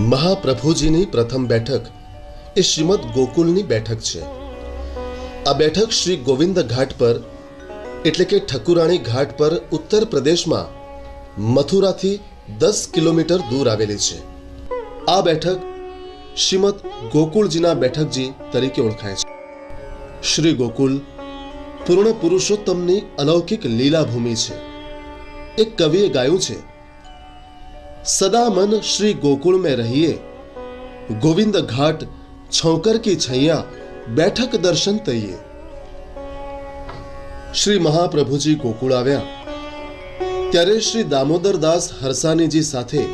મહાપ્રભુજીની પ્રથમ બેઠક એ શ્રીમદ ગોકુલની બેઠક છે। આ બેઠક શ્રી ગોવિંદ ઘાટ પર એટલે કે ઠકુરાણી ઘાટ પર ઉત્તર પ્રદેશમાં મથુરાથી 10 કિલોમીટર દૂર આવેલી છે। આ બેઠક શ્રીમદ ગોકુળજીના બેઠકજી તરીકે ઓળખાય છે। શ્રી ગોકુલ પૂર્ણ પુરુષોત્તમની અલૌકિક લીલા ભૂમિ છે। એક કવિએ ગાયું છે, सदा मन श्री गोकुल में रहिए, गोविंद घाट छौकर की छैया बैठक दर्शन तैये। श्री महाप्रभुजी गोकुल आव्या त्यारे श्री दामोदरदास हरसानीजी साथे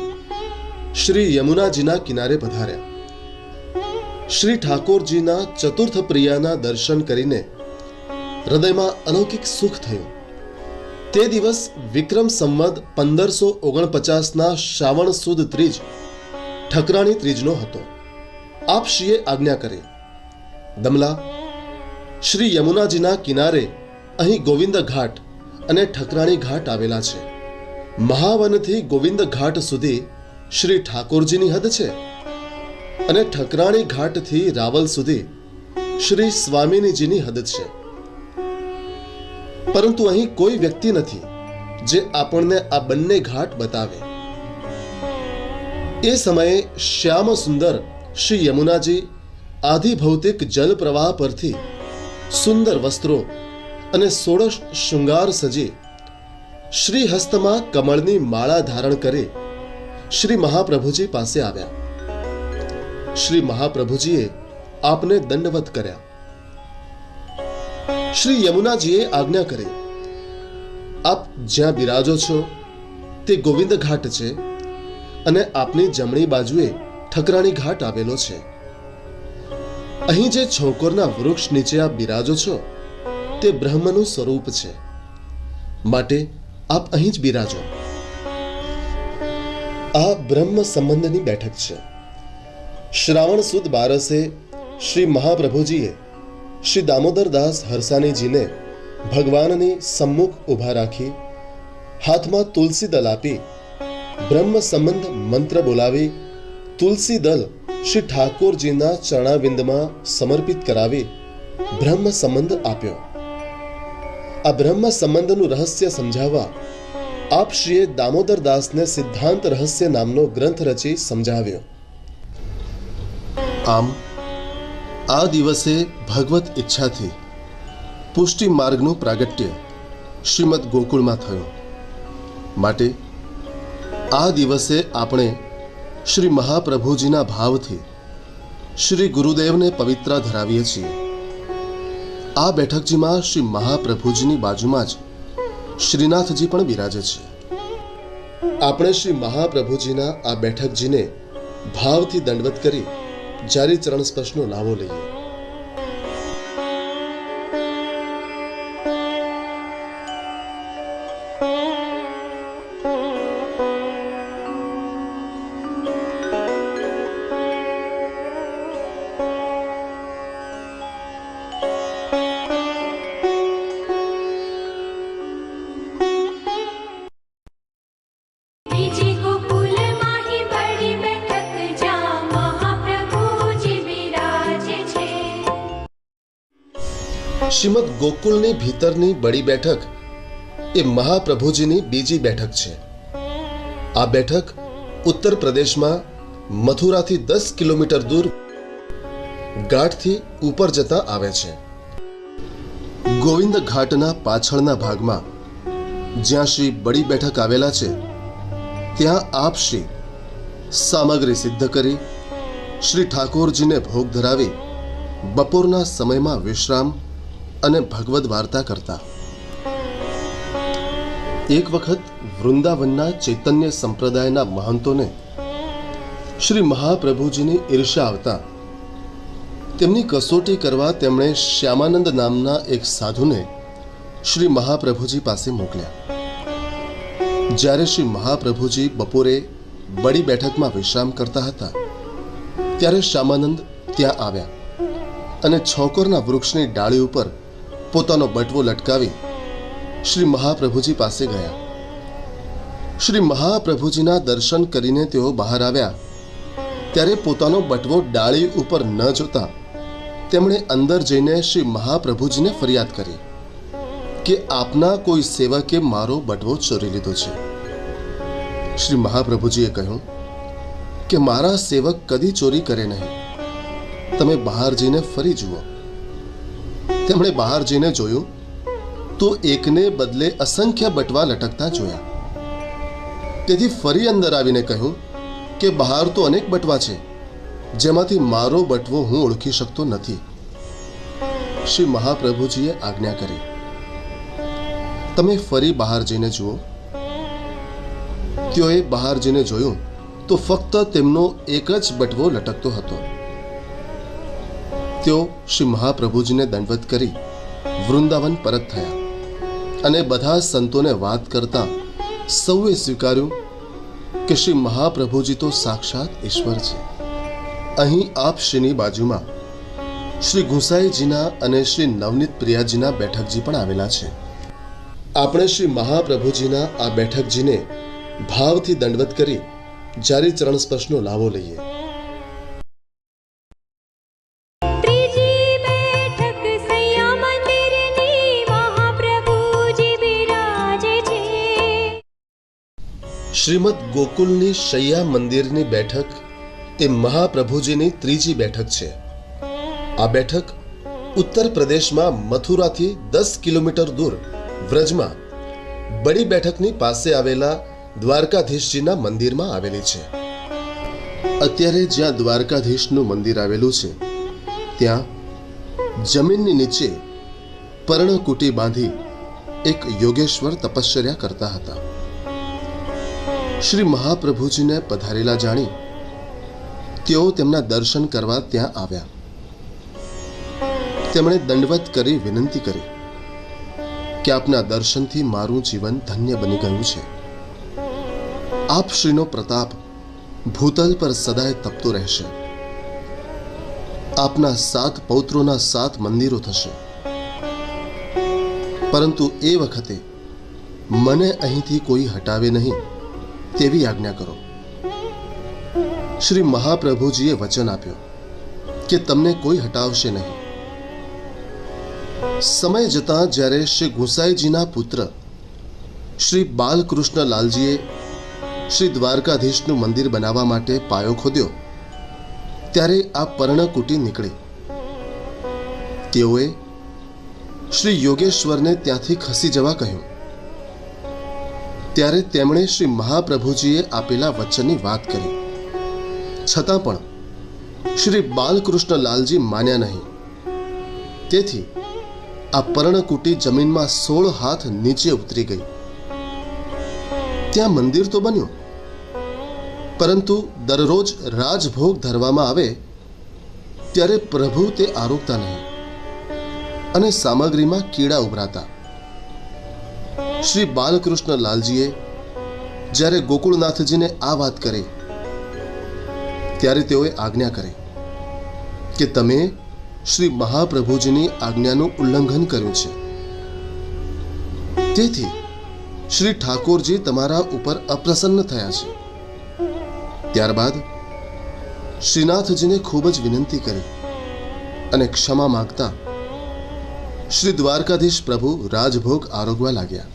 श्री यमुनाजीना किनारे पधार्या। श्री ठाकोरजीना चतुर्थ प्रियाना दर्शन करीने हृदयमां अलौकिक सुख थयुं। તે દિવસ વિક્રમ સંવત 1549ના શ્રાવણ સુદ ત્રીજ ઠકરાણી ત્રીજનો હતો। આપશ્રીએ આજ્ઞા કરી, દમલા શ્રી યમુનાજીના કિનારે અહીં ગોવિંદ ઘાટ અને ઠકરાણી ઘાટ આવેલા છે। મહાવનથી ગોવિંદ ઘાટ સુધી શ્રી ઠાકોરજીની હદ છે અને ઠકરાણી ઘાટથી રાવલ સુધી શ્રી સ્વામિનીજીની હદ છે। પરંતુ અહીં કોઈ વ્યક્તિ નથી જે આપણને આ બંને ઘાટ બતાવે। એ સમયે શ્યામ સુંદર શ્રી યમુનાજી આદિ ભૌતિક જલ પ્રવાહ પરથી સુંદર વસ્ત્રો અને 16 શૃંગાર સજી શ્રી હસ્તમાં કમળની માળા ધારણ કરી શ્રી મહાપ્રભુજી પાસે આવ્યા। શ્રી મહાપ્રભુજીએ આપને દંડવત કર્યા। श्री यमुनाजीए आज्ञा करी, आप ज्यां बिराजो छो ते गोविंद घाट छे अने आपनी जमणी बाजुए ठकराणी घाट आवेलो छे। अहीं जे छोकरना वृक्ष नीचे आप बिराजो छो ते ब्रह्मनु स्वरूप छे, माटे आप अहीं ज बिराजो। आ ब्रह्म संबंधनी बैठक छे। श्रावण सुद 12 श्री महाप्रभुजीए श्री दामोदरदास हरसानी जी ने भगवान ने सम्मुख उभा राखी हाथ में तुलसी दल आपी ब्रह्म संबंध मंत्र बोलावी तुलसी दल श्री ठाकुर जी ना चरणाविंद में समर्पित करावी ब्रह्म संबंध आप्यो। आ ब्रह्म संबंध नु रहस्य समझावा आप श्रीए दामोदरदास ने सिद्धांत रहस्य नामनो ग्रंथ रची समझाव्यो। आम आ दिवसे भगवत इच्छा थी पुष्टि मार्गનું પ્રાગટ્ય શ્રીમદ ગોકુળમાં થયું। માટે આ દિવસે આપણે શ્રી મહાપ્રભુજીના ભાવથી શ્રી ગુરુદેવને પવિત્ર ધરાવીએ છીએ। આ બેઠકજીમાં શ્રી મહાપ્રભુજીની બાજુમાં જ શ્રીનાથજી પણ બિરાજે છે। આપણે શ્રી મહાપ્રભુજીના આ બેઠકજીને ભાવથી દંડવત કરી जारी चरण स्पर्शनो लाभो लईए। श्रीमद गोकुलनी भीतरनी बड़ी बैठक ए महाप्रभुजीनी बीजी बैठक छे। आ बैठक उत्तर प्रदेश में मथुरा थी 10 किलोमीटर दूर घाट थी ऊपर जता आवे छे। गोविंद घाटना पाछळना भागमां ज्यां श्री बड़ी बैठक आवेला छे त्यां आप श्री सामग्री सिद्ध करी श्री ठाकुरजीने भोग धरावी बपोરના સમયમાં વિશ્રામ અને ભગવદ વાર્તા કરતા। એક વખત વૃંદાવનના ચૈતન્ય સંપ્રદાયના મહંતોને શ્રી મહાપ્રભુજીની ઈર્ષા આવતા તેમની કસોટી કરવા તેમણે શ્યામાનંદ નામના એક સાધુને શ્રી મહાપ્રભુજી પાસે મોકલ્યા। જ્યારે શ્રી મહાપ્રભુજી બપોરે બડી બેઠકમાં વિશ્રામ કરતા હતા ત્યારે શ્યામાનંદ ત્યાં આવ્યા અને છોકરના વૃક્ષની ડાળી ઉપર પોતાનો બટવો લટકાવી શ્રી મહાપ્રભુજી પાસે ગયા। શ્રી મહાપ્રભુજીના દર્શન કરીને તેઓ બહાર આવ્યા ત્યારે પોતાનો બટવો ડાળી ઉપર ન જોતા તેમણે અંદર જઈને શ્રી મહાપ્રભુજીને ફરિયાદ કરી કે આપના કોઈ સેવકે મારો બટવો ચોરી લીધો છે. શ્રી મહાપ્રભુજીએ કહ્યું કે મારા સેવક કદી ચોરી કરે નહીં, તમે બહાર જઈને ફરી જુઓ. તેમણે બહાર જઈને જોયું તો એકને બદલે અસંખ્ય બટવા લટકતા જોયા. તેથી ફરી અંદર આવીને કહ્યું કે બહાર તો અનેક બટવા છે, જેમાંથી મારો બટવો હું ઓળખી શકતો નથી. શ્રી મહાપ્રભુજીએ આજ્ઞા કરી, તમે ફરી બહાર જઈને જુઓ. તેઓએ બહાર જઈને જોયું તો ફક્ત તેમનો એક જ બટવો લટકતો હતો. તેઓ શ્રી મહાપ્રભુજીને દંડવત કરી વૃંદાવન પરત થયા અને બધા સંતોને વાત કરતા સૌએ સ્વીકાર્યું કે શ્રી મહાપ્રભુજી તો સાક્ષાત ઈશ્વર છે. અહીં આપ શ્રીની બાજુમાં શ્રી ગુસાઈજીના અને શ્રી નવનીત પ્રિયાજીના બેઠકજી પણ આવેલા છે. આપણે શ્રી મહાપ્રભુજીના આ બેઠકજીને ભાવથી દંડવત કરી જારી ચરણ સ્પર્શનો લાવો લઈએ. શ્રીમદ ગોકુલની શૈયા મંદિરની બેઠક એ મહાપ્રભુજીની ત્રીજી બેઠક છે. આ બેઠક ઉત્તર પ્રદેશમાં મથુરાથી 10 કિલોમીટર દૂર વ્રજમાં બડી બેઠકની પાસે આવેલા દ્વારકાધીશજીના મંદિરમાં આવેલી છે. અત્યારે જ્યાં દ્વારકાધીશનું મંદિર આવેલું છે ત્યાં જમીનની નીચે પર્ણકુટી બાંધી એક યોગેશ્વર તપશ્ચર્યા કરતા હતા. શ્રી મહાપ્રભુજીને પધારેલા જાણી તેઓ તેમના દર્શન કરવા ત્યાં આવ્યા. તેમણે દંડવત કરી વિનંતી કરી કે આપના દર્શનથી મારું જીવન ધન્ય બની ગયું છે. આપ શ્રીનો પ્રતાપ ભૂતલ પર સદાય તપતો રહેશે. આપના 7 પૌત્રોના 7 મંદિરો થશે, પરંતુ એ વખતે મને અહીંથી કોઈ હટાવે નહીં તેવી આજ્ઞા કરો. શ્રી મહાપ્રભુજીએ વચન આપ્યું કે તમને કોઈ હટાવશે નહીં. સમય જતાં જ્યારે શ્રી ગુસાઈજીના પુત્ર શ્રી બાલકૃષ્ણ લાલજીએ શ્રી દ્વારકાધીશનું મંદિર બનાવવા માટે પાયો ખોદ્યો ત્યારે આ પર્ણકુટી નીકળી. તેઓએ શ્રી યોગેશ્વરને ત્યાંથી ખસી જવા કહ્યું. ત્યારે તેમણે શ્રી મહાપ્રભુજીએ આપેલા વચનની વાત કરી. છતાં પણ શ્રી બાલકૃષ્ણ લાલજી માન્યા નહીં. તેથી આ પર્ણકુટી જમીનમાં 16 હાથ નીચે ઉતરી ગઈ. ત્યાં મંદિર તો બન્યું, પરંતુ દરરોજ રાજભોગ ધરવામાં આવે ત્યારે પ્રભુ તે આરોગતા નહીં અને સામગ્રીમાં કીડા ઉભરાતા. શ્રી બાલકૃષ્ણ લાલજીએ જ્યારે ગોકુળનાથજીને આ વાત કરી ત્યારે તેઓએ આજ્ઞા કરી કે તમે શ્રી મહાપ્રભુજીની આજ્ઞાનું ઉલ્લંઘન કર્યું છે, તેથી શ્રી ઠાકોરજી તમારા ઉપર અપ્રસન્ન થયા છે. ત્યારબાદ શ્રીનાથજીને ખૂબ જ વિનંતી કરી અને ક્ષમા માંગતા શ્રી દ્વારકાધીશ પ્રભુ રાજભોગ આરોગવા લાગ્યા.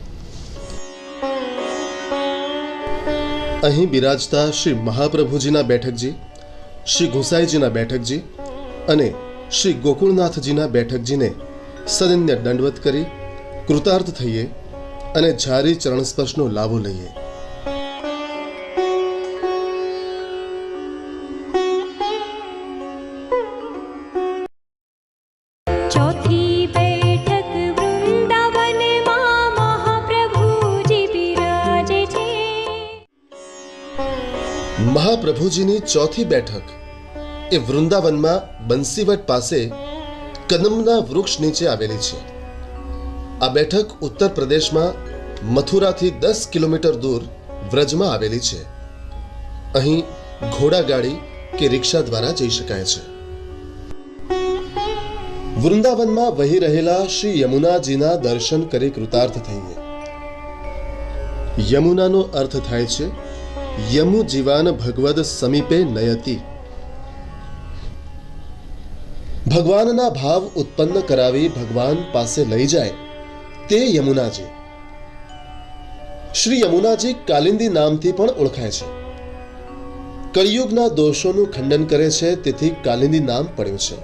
અહીં બિરાજતા શ્રી મહાપ્રભુજીના બેઠકજી, શ્રી ગુસાઈજીના બેઠકજી અને શ્રી ગોકુળનાથજીના બેઠકજીને સદન્ય દંડવત કરી કૃતાર્થ થઈએ અને જારી ચરણ સ્પર્શનો લાભો લઈએ. મહાપ્રભુજીની ચોથી બેઠક એ વૃંદાવનમાં બંસીવટ પાસે કદમના વૃક્ષ નીચે આવેલી છે. આ બેઠક ઉત્તર પ્રદેશમાં મથુરાથી 10 કિલોમીટર દૂર વ્રજમાં આવેલી છે. અહીં ઘોડાગાડી કે રિક્ષા દ્વારા જઈ શકાય છે. વૃંદાવનમાં વહી રહેલા શ્રી યમુનાજીના દર્શન કરી કૃતાર્થ થઈએ. યમુનાનો અર્થ થાય છે યમુ જીવાન ભગવદ સમીપે નયતિ, ભગવાનના ભાવ ઉત્પન્ન કરાવી ભગવાન પાસે લઈ જાય તે યમુનાજી. શ્રી યમુનાજી કાલિંદી નામથી પણ ઓળખાય છે. કળિયુગના દોષોનું ખંડન કરે છે, તેથી કાલિંદી નામ પડ્યું છે.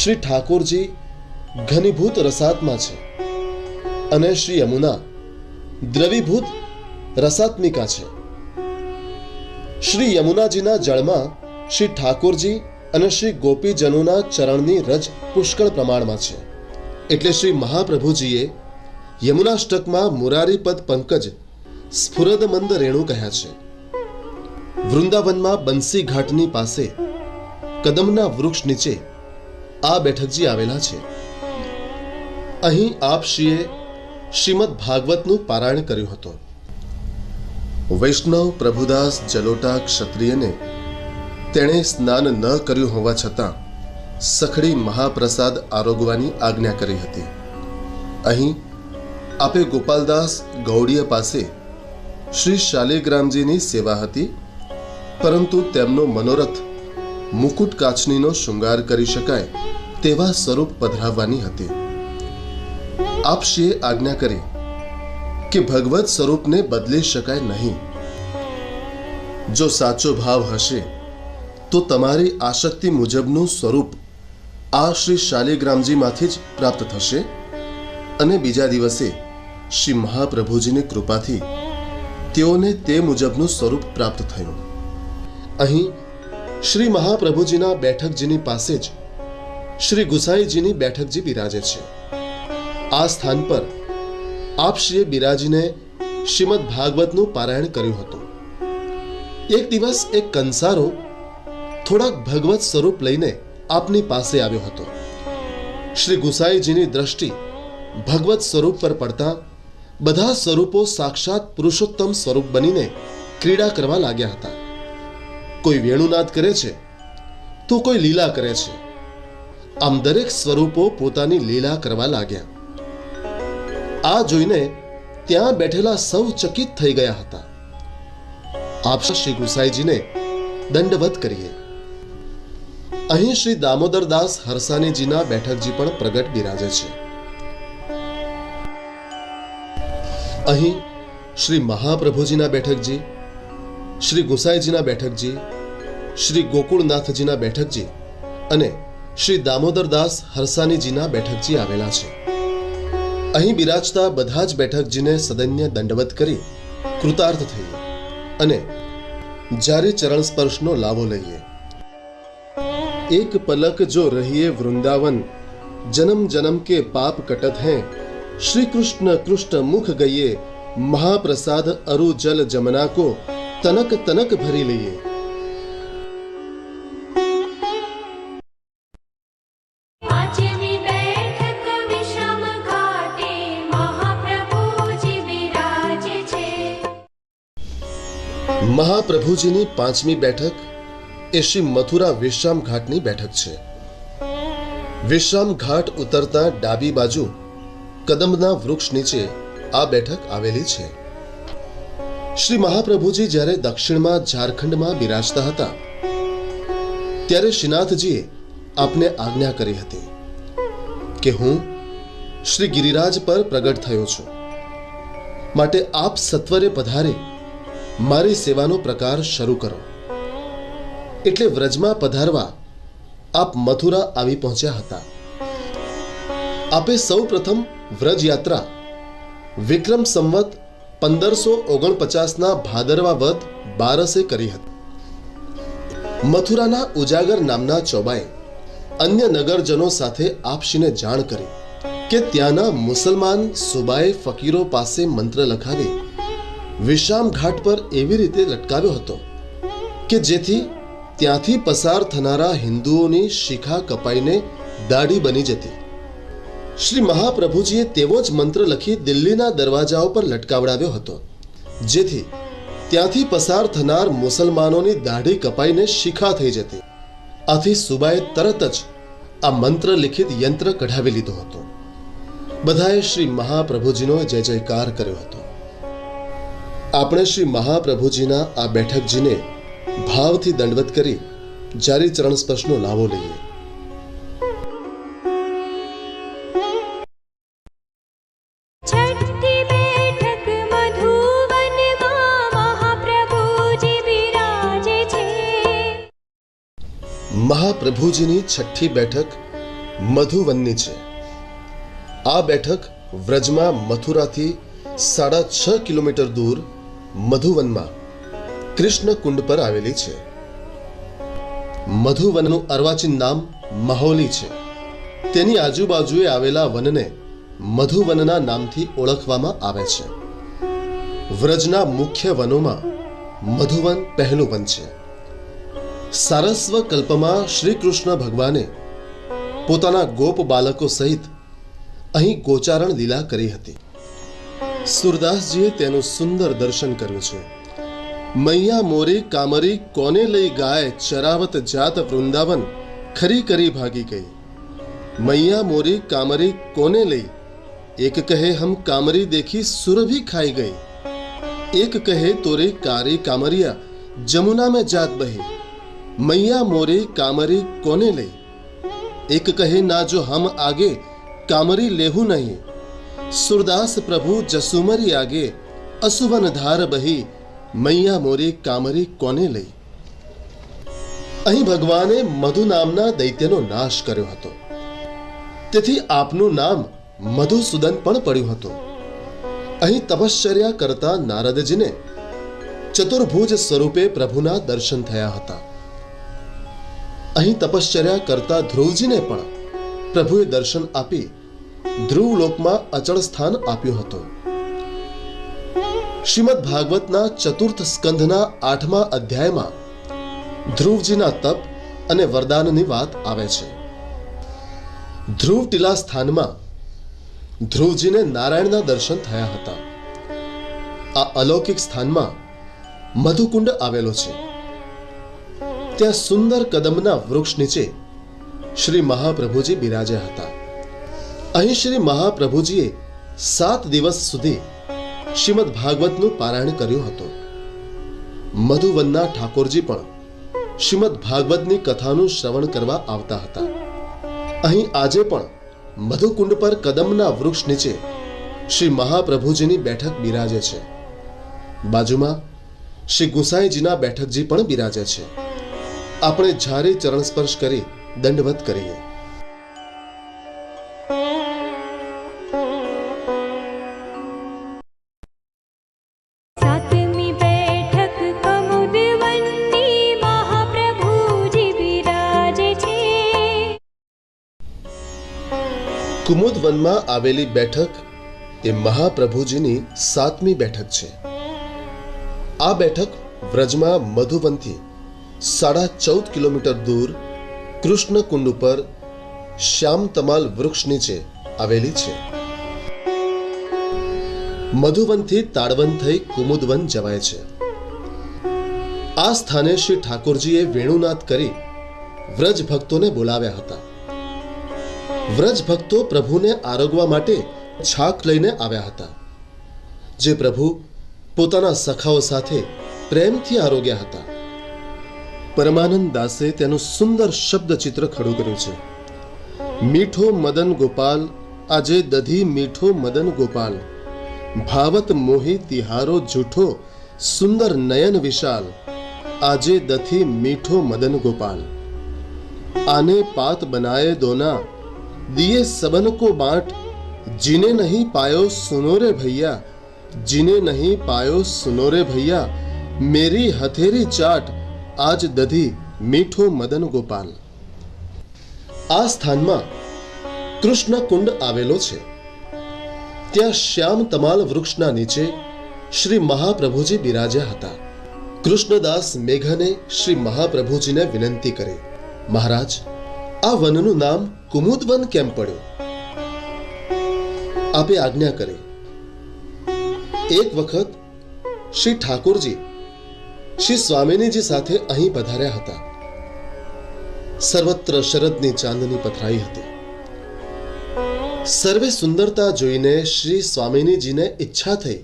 શ્રી ઠાકોરજી ઘનીભૂત રસાત્મા છે અને શ્રી યમુના દ્રવીભૂત રસાત્મિકા છે. શ્રી યમુનાજીના જળમાં શ્રી ઠાકોરજી અને શ્રી ગોપીજનોના ચરણની રજ પુષ્કળ પ્રમાણમાં છે. એટલે શ્રી મહાપ્રભુજીએ યમુનાષ્ટકમાં મુરારીપદ પંકજ સ્ફુરદમંદ રેણુ કહ્યા છે. વૃંદાવનમાં બંસી ઘાટની પાસે કદમના વૃક્ષ નીચે આ બેઠકજી આવેલા છે. અહીં આપશ્રીએ શ્રીમદ ભાગવતનું પારાયણ કર્યું હતું. વૈષ્ણવ પ્રભુદાસ જલોટા ક્ષત્રિયને તેણે સ્નાન ન કર્યું હોવા છતાં સખડી મહાપ્રસાદ આરોગવાની આજ્ઞા કરી હતી. અહીં આપે ગોપાલદાસ ગૌડીય પાસે શ્રી શાલિગ્રામજીની સેવા હતી, પરંતુ તેમનો મનોરથ મુકુટ કાચનીનો શૃંગાર કરી શકાય તેવા સ્વરૂપ પધરાવવાની હતી. આપશ્રીએ આજ્ઞા કરી કે ભગવત સ્વરૂપને બદલી શકાય નહીં. જો સાચો ભાવ હશે તો તમારી આસક્તિ મુજબનું સ્વરૂપ આ શ્રી શાલિગ્રામજીમાંથી જ પ્રાપ્ત થશે. અને બીજા દિવસે શ્રી મહાપ્રભુજીની કૃપાથી તેઓને તે મુજબનું સ્વરૂપ પ્રાપ્ત થયું. અહીં શ્રી મહાપ્રભુજીના બેઠકજીની પાસે જ શ્રી ગુસાઈજીની બેઠકજી બિરાજે છે. આ સ્થાન પર આપશ્રીએ બિરાજીને શ્રીમદ ભાગવતનું પારાયણ કર્યું હતું. એક દિવસ એક કંસારો થોડાક ભગવત સ્વરૂપ લઈને આપની પાસે આવ્યો હતો. શ્રી ગુસાઈજીની દ્રષ્ટિ ભગવત સ્વરૂપ પર પડતા બધા સ્વરૂપો સાક્ષાત પુરુષોત્તમ સ્વરૂપ બનીને ક્રીડા કરવા લાગ્યા હતા. કોઈ વેણુનાદ કરે છે તો કોઈ લીલા કરે છે. આમ દરેક સ્વરૂપો પોતાની લીલા કરવા લાગ્યા. આ જોઈને ત્યાં બેઠેલા સૌ ચકિત થઈ ગયા હતા. આપ શ્રી ગુસાઈજીને દંડવત કરીએ. અહીં શ્રી દામોદરદાસ હરસાનીજીના બેઠકજી પણ પ્રગટ બિરાજે છે. અહીં શ્રી મહાપ્રભુજીના બેઠકજી, શ્રી ગુસાઈજીના બેઠકજી, શ્રી ગોકુળનાથજીના બેઠકજી અને શ્રી દામોદરદાસ હરસાનીજીના બેઠકજી આવેલા છે. અહીં બિરાજતા બધા જ બેઠકજીને સદન્ય દંડવત કરી કૃતાર્થ થઈએ અને જારી ચરણ સ્પર્શનો લાવો લઈએ. એક પલક જો રહીએ વૃંદાવન, જન્મ જન્મ કે પાપ કટત हैं, श्री कृष्ण कृष्ण मुख गये, महाप्रसाद अरु जल जमना को तनक तनक भरी लिए. મહાપ્રભુજીની પાંચમી બેઠક એ શ્રી મથુરા વિશ્રામ ઘાટની બેઠક છે. વિશ્રામ ઘાટ ઉતરતા ડાબી બાજુ કદમના વૃક્ષ નીચે આ બેઠક આવેલી છે. શ્રી મહાપ્રભુજી જ્યારે દક્ષિણમાં ઝારખંડમાં બિરાજતા હતા ત્યારે શ્રીનાથજીએ આપને આજ્ઞા કરી હતી કે હું શ્રી ગિરિરાજ પર પ્રગટ થયો છું, માટે આપ સત્વરે પધારી મારી સેવાનો પ્રકાર શરૂ કરો. એટલે વ્રજમાં પધારવા આપ મથુરા આવી પહોંચ્યા હતા. આપે સૌ પ્રથમ વ્રજ યાત્રા વિક્રમ સંવત 1549ના ભાદરવા વદ 12 કરી હતી. મથુરાના ઉજાગર નામના ચોબાએ અન્ય નગરજનો સાથે આપશ્રીને જાણ કરી કે ત્યાંના મુસલમાન સુબાએ ફકીરો પાસે મંત્ર લખાવી વિશ્રામ ઘાટ પર એવી રીતે લટકાવ્યો હતો કે જેથી ત્યાંથી પસાર થનારા હિન્દુઓની શિખા કપાઈને દાઢી બની જતી. શ્રી મહાપ્રભુજીએ તેવો જ મંત્ર લખી દિલ્હીના દરવાજાઓ પર લટકાવડાવ્યો હતો, જેથી ત્યાંથી પસાર થનાર મુસલમાનોની દાઢી કપાઈને શિખા થઈ જતી. આથી સુબાએ તરત જ આ મંત્ર લિખિત યંત્ર કઢાવી લીધો હતો. બધાએ શ્રી મહાપ્રભુજીનો જય જયકાર કર્યો હતો. આપણે શ્રી મહાપ્રભુજીના આ બેઠકજીને ભાવથી દંડવત કરી જારી ચરણ સ્પર્શનો લાવો લઈએ. પ્રભુજીની છઠ્ઠી બેઠક મધુવનની છે. આ બેઠક વ્રજમાં મથુરાથી 6.5 કિલોમીટર દૂર મધુવનમાં કૃષ્ણ કુંડ પર આવેલી છે. મધુવનનું અર્વાચીન નામ મહોલી છે. તેની આજુબાજુએ આવેલા વનને મધુવનના નામથી ઓળખવામાં આવે છે. વ્રજના મુખ્ય વનોમાં મધુવન પહેલું વન છે. સારસ્વ કલ્પમાં શ્રી કૃષ્ણ ભગવાને પોતાના ગોપ બાલકો સહિત અહીં ગોચારણ લીલા કરી હતી. સુરદાસજીએ તેનું સુંદર દર્શન કર્યું છે. મૈયા મોરી કામરી કોને લઈ ગાય, ચરાવત જાત વૃંદાવન ખરી કરી ભાગી ગઈ. મૈયા મોરી કામરી કોને લઈ, એક કહે હમ કામરી દેખી સુરભી ખાઈ ગઈ. એક કહે તોરી કારી કામરિયા જમુના में जात बही. मैया मोरी कामरी कोने लई, एक कहे ना जो हम आगे कामरी लेहू नहीं. सुरदास प्रभु जसुमरी आगे असुवन धार बही. मैया मोरी कामरी कोने लई. અહીં ભગવાને મધુ નામના દૈત્યનો નાશ કર્યો હતો. તેથી આપનું નામ મધુસૂદન પણ પડ્યું હતું. અહીં તપશ્ચર્યા કરતા નારદજીને ચતુર્ભુજ સ્વરૂપે પ્રભુના દર્શન થયા હતા. અહીં તપશ્ચર્યા કરતા ધ્રુવજીને પણ પ્રભુએ દર્શન આપી ધ્રુવલોકમાં અચળ સ્થાન આપ્યું હતું. શ્રીમદ ભાગવતના ચતુર્થ સ્કંધના 8મા અધ્યાયમાં ધ્રુવજીના તપ અને વરદાનની વાત આવે છે. ધ્રુવ ટીલા સ્થાનમાં ધ્રુવજીને નારાયણના દર્શન થયા હતા. આ અલૌકિક સ્થાનમાં મધુકુંડ આવેલો છે. ત્યાં સુંદર કદમના વૃક્ષ નીચે શ્રી મહાપ્રભુજી બિરાજ્યા હતા. અહીં શ્રી મહાપ્રભુજીએ 7 દિવસ સુધી શ્રીમદ ભાગવતનું પારાયણ કર્યું હતું. મધુવનના ઠાકોરજી પણ શ્રીમદ ભાગવતની કથાનું શ્રવણ કરવા આવતા હતા. અહીં આજે પણ મધુકુંડ પર કદમના વૃક્ષ નીચે શ્રી મહાપ્રભુજીની બેઠક બિરાજે છે. બાજુમાં શ્રી ગુસાઈજીના બેઠકજી પણ બિરાજે છે. આપણે જારી ચરણ સ્પર્શ કરી દંડવત કરીએ. કુમુદ વનમાં આવેલી બેઠક એ મહાપ્રભુજીની 7મી બેઠક છે. આ બેઠક વ્રજમાં મધુવનથી 14.5 કિલોમીટર દૂર કૃષ્ણ કુંડ ઉપર શ્યામ તમાલ વૃક્ષ નીચે આવેલી છે. મધુવનથી તાડવન થઈ કુમુદવન જવાય છે. આ સ્થાને શ્રી ઠાકોરજીએ વેણુનાદ કરી વ્રજ ભક્તોને બોલાવ્યા હતા. વ્રજ ભક્તો પ્રભુને આરોગવા માટે છાક લઈને આવ્યા હતા, જે પ્રભુ પોતાના સખાઓ સાથે પ્રેમથી આરોગ્યા હતા. પરમાનંદ દાસે તેનું સુંદર શબ્દ ચિત્ર ખડું કર્યું છે. મીઠો મદન ગોપાલ આજે દધી મીઠો મદન ગોપાલ, ભાવત મોહી તિહારો જૂઠો સુંદર નયન વિશાલ, આજે દધી મીઠો મદન ગોપાલ. આને પાત બનાએ દોના दिए सबन को बांट, जिने नहीं पायो सुनो रे भैया, जिने नहीं पायो सुनो रे भैया, मेरी हथेरी चाट आज दधी मीठो मदन गोपाल. આ સ્થાનમાં કૃષ્ણ કુંડ આવેલો છે. ત્યાં શ્યામ તમાલ વૃક્ષના નીચે શ્રી મહાપ્રભુજી બિરાજ્યા હતા. કૃષ્ણદાસ મેઘને શ્રી મહાપ્રભુજીને વિનંતી કરી, મહારાજ, આ વનનું નામ કુમુદવન કેમ પડ્યું? આપે આજ્ઞા કરી. એક વખત શ્રી ઠાકોરજી શ્રી સ્વામિનીજી સાથે અહીં પધાર્યા હતા. સર્વત્ર શરદની ચાંદની પથરાઈ હતી. સર્વે સુંદરતા જોઈને શ્રી સ્વામિનીજીને ઈચ્છા થઈ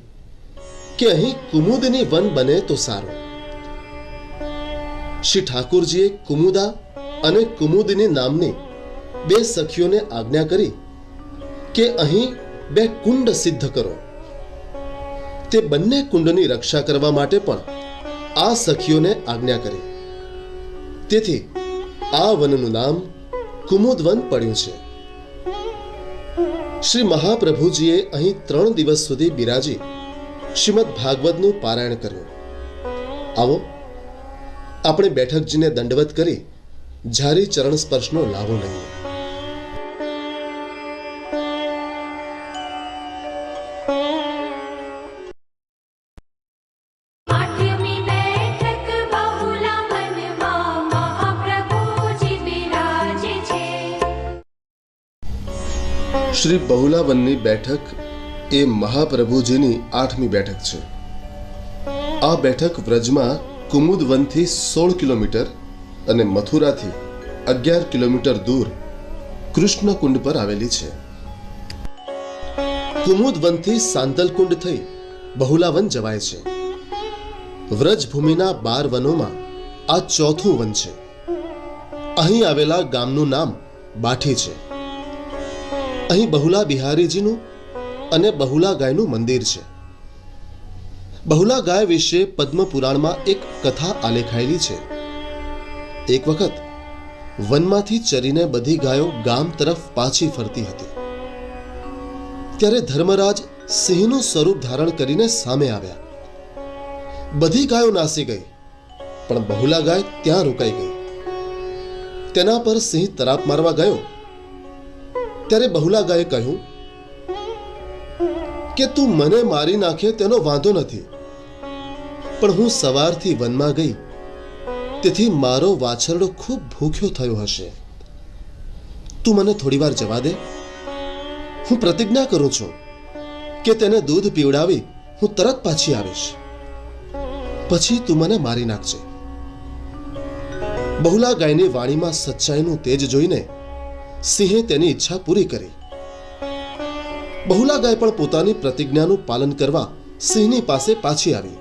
કે અહીં કુમુદની વન બને તો સારું. શ્રી ઠાકોરજીએ કુમુદા અને કુમુદની નામની 2 સખીઓને આજ્ઞા કરી કે અહીં 2 કુંડ સિદ્ધ કરો. તે બંને કુંડની રક્ષા કરવા માટે પણ આ સખીઓને આજ્ઞા કરી. તેથી આ વનનું નામ કુમુદવન પડ્યું છે. શ્રી મહાપ્રભુજીએ અહીં 3 દિવસ સુધી બિરાજી શ્રીમદ ભાગવતનું પારાયણ કર્યું. આવો આપણે બેઠકજીને દંડવત કરી જારી ચરણ સ્પર્શનો લાવો લઈએ. શ્રી બહુલાવનની બેઠક એ મહાપ્રભુજીની 8મી બેઠક છે. આ બેઠક વ્રજમાં કુમુદવનથી 16 કિલોમીટર અને મથુરાથી 11 કિલોમીટર દૂર કૃષ્ણકુંડ પર આવેલી છે. કુમુદવનથી સાંતલકુંડ થઈ બહુલાવન જવાય છે. વ્રજભૂમિના 12 વનોમાં આ 4થું વન છે. અહીં આવેલા ગામનું નામ બાઠી છે. અહીં બહુલા બિહારીજીનું અને બહુલા ગાયનું મંદિર છે. બહુલા ગાય વિશે પદ્મ પુરાણમાં એક કથા આલેખાયેલી છે. એક વખત વનમાંથી ચરીને બધી ગાયો ગામ તરફ પાછી ફરતી હતી. ત્યારે ધર્મરાજ સિંહનું સ્વરૂપ ધારણ કરીને સામે આવ્યા. બધી ગાયો નાસી ગઈ, પણ બહુલા ગાય ત્યાં રોકાઈ ગઈ. તેના પર સિંહ તરાપ મારવા ગયો ત્યારે બહુલા ગાયે કહ્યું કે તું મને મારી નાખે તેનો વાંધો નથી, પણ હું સવારથી વનમાં ગઈ, તેથી મારો વાછરડો ખૂબ ભૂખ્યો થયો હશે. તું મને થોડી વાર જવા દે. હું પ્રતિજ્ઞા કરું છું કે તેને દૂધ પીવડાવી હું તરત પાછી આવીશ. પછી તું મને મારી નાખજે. બહુલા ગાયની વાણીમાં સચ્ચાઈનું તેજ જોઈને સિંહે તેની ઈચ્છા પૂરી કરી. બહુલા ગાય પણ પોતાની પ્રતિજ્ઞાનું પાલન કરવા સિંહની પાસે પાછી આવી.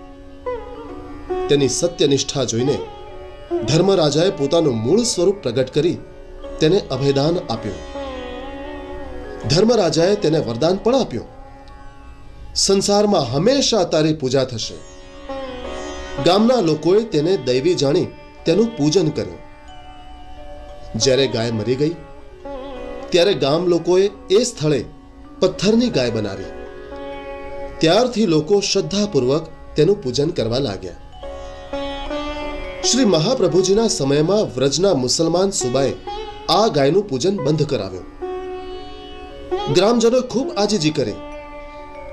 તેની સત્યનિષ્ઠા જોઈને ધર્મરાજાએ પોતાનું મૂળ સ્વરૂપ પ્રગટ કરી તેને અભયદાન આપ્યું. ધર્મરાજાએ તેને વરદાન પણ આપ્યું, સંસારમાં હંમેશા તારી પૂજા થશે. ગામના લોકોએ તેને દૈવી જાણી તેનું પૂજન કર્યું. જ્યારે ગાય મરી ગઈ ત્યારે ગામ લોકોએ એ સ્થળે પથ્થરની ગાય બનાવી. ત્યારથી લોકો શ્રદ્ધાપૂર્વક તેનું પૂજન કરવા લાગ્યા. શ્રી મહાપ્રભુજીના સમયમાં વ્રજના મુસલમાન સુબાએ આ ગાયનું પૂજન બંધ કરાવ્યું. ગ્રામજનોએ ખૂબ આજીજી કરી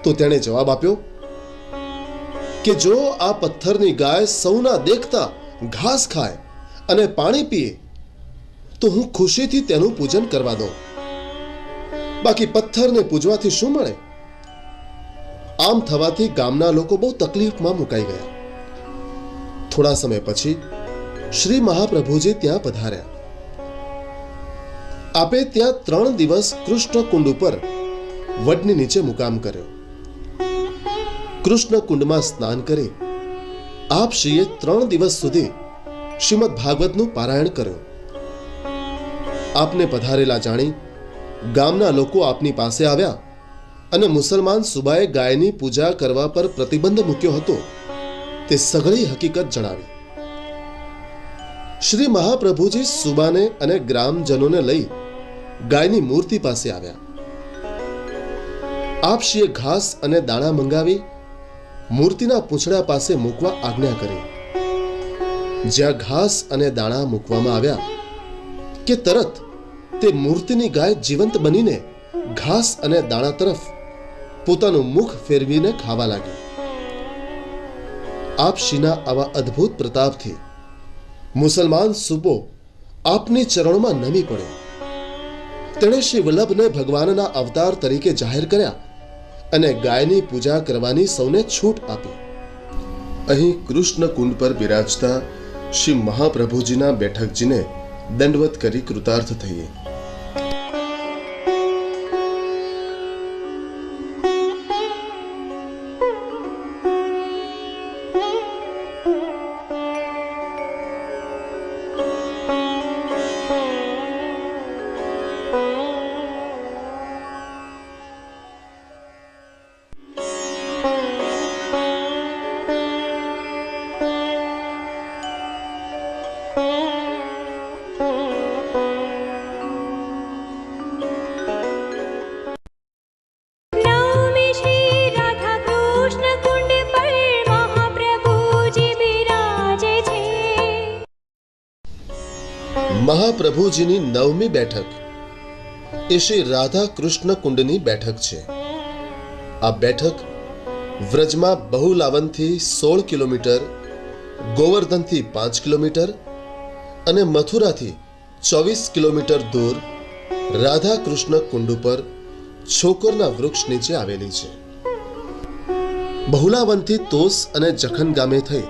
તો તેણે જવાબ આપ્યો કે જો આ પથ્થરની ગાય સૌના દેખતા ઘાસ ખાય અને પાણી પીએ તો હું ખુશીથી તેનું પૂજન કરવા દઉં. બાકી પથ્થરને પૂજવાથી શું મળે? આમ થવાથી ગામના લોકો બહુ તકલીફમાં મુકાઈ ગયા. થોડા સમય પછી શ્રી મહાપ્રભુજી ત્યાં પધાર્યા. આપે ત્યાં 3 દિવસ કૃષ્ણકુંડ ઉપર વડની નીચે મુકામ કર્યો. કૃષ્ણકુંડમાં સ્નાન કરી આપ શ્રીએ 3 દિવસ સુધી શ્રીમદ ભાગવતનું પારાયણ કર્યું. આપને પધારેલા જાણી ગામના લોકો આપની પાસે આવ્યા અને મુસલમાન સુબાએ ગાયની પૂજા કરવા પર પ્રતિબંધ મૂક્યો હતો તે સઘળી હકીકત જણાવી. શ્રી મહાપ્રભુજી સુબાને અને ગ્રામજનોને લઈ ગાયની મૂર્તિ પાસે આવ્યા. આપશ્રીએ ઘાસ અને દાણા મંગાવી મૂર્તિના પૂંછડા પાસે મૂકવા આજ્ઞા કરી. જ્યાં ઘાસ અને દાણા મૂકવામાં આવ્યા કે તરત તે મૂર્તિની ગાય જીવંત બનીને ઘાસ અને દાણા તરફ પોતાનું મુખ ફેરવીને ખાવા લાગી. આપશ્રીના આવા અદ્ભુત પ્રતાપથી મુસલમાન સુબો આપની ચરણોમાં નમી પડ્યો. તેણે શ્રી વલ્લભને ભગવાનના અવતાર તરીકે જાહેર કર્યા અને ગાયની પૂજા કરવાની સૌને છૂટ આપી. અહીં કૃષ્ણકુંડ પર બિરાજતા શ્રી મહાપ્રભુજીના બેઠકજીને દંડવત કરી કૃતાર્થ થઈએ. પ્રભુજીની 9મી બેઠક એ શ્રી રાધા કૃષ્ણ કુંડની બેઠક છે. આ બેઠક વ્રજમાં બહુલાવનથી 16 કિલોમીટર, ગોવર્ધનથી 5 કિલોમીટર અને મથુરાથી 24 કિલોમીટર દૂર રાધા કૃષ્ણ કુંડ ઉપર છોકરના વૃક્ષ નીચે આવેલી છે. બહુલાવનથી તોસ અને જખન ગામે થઈ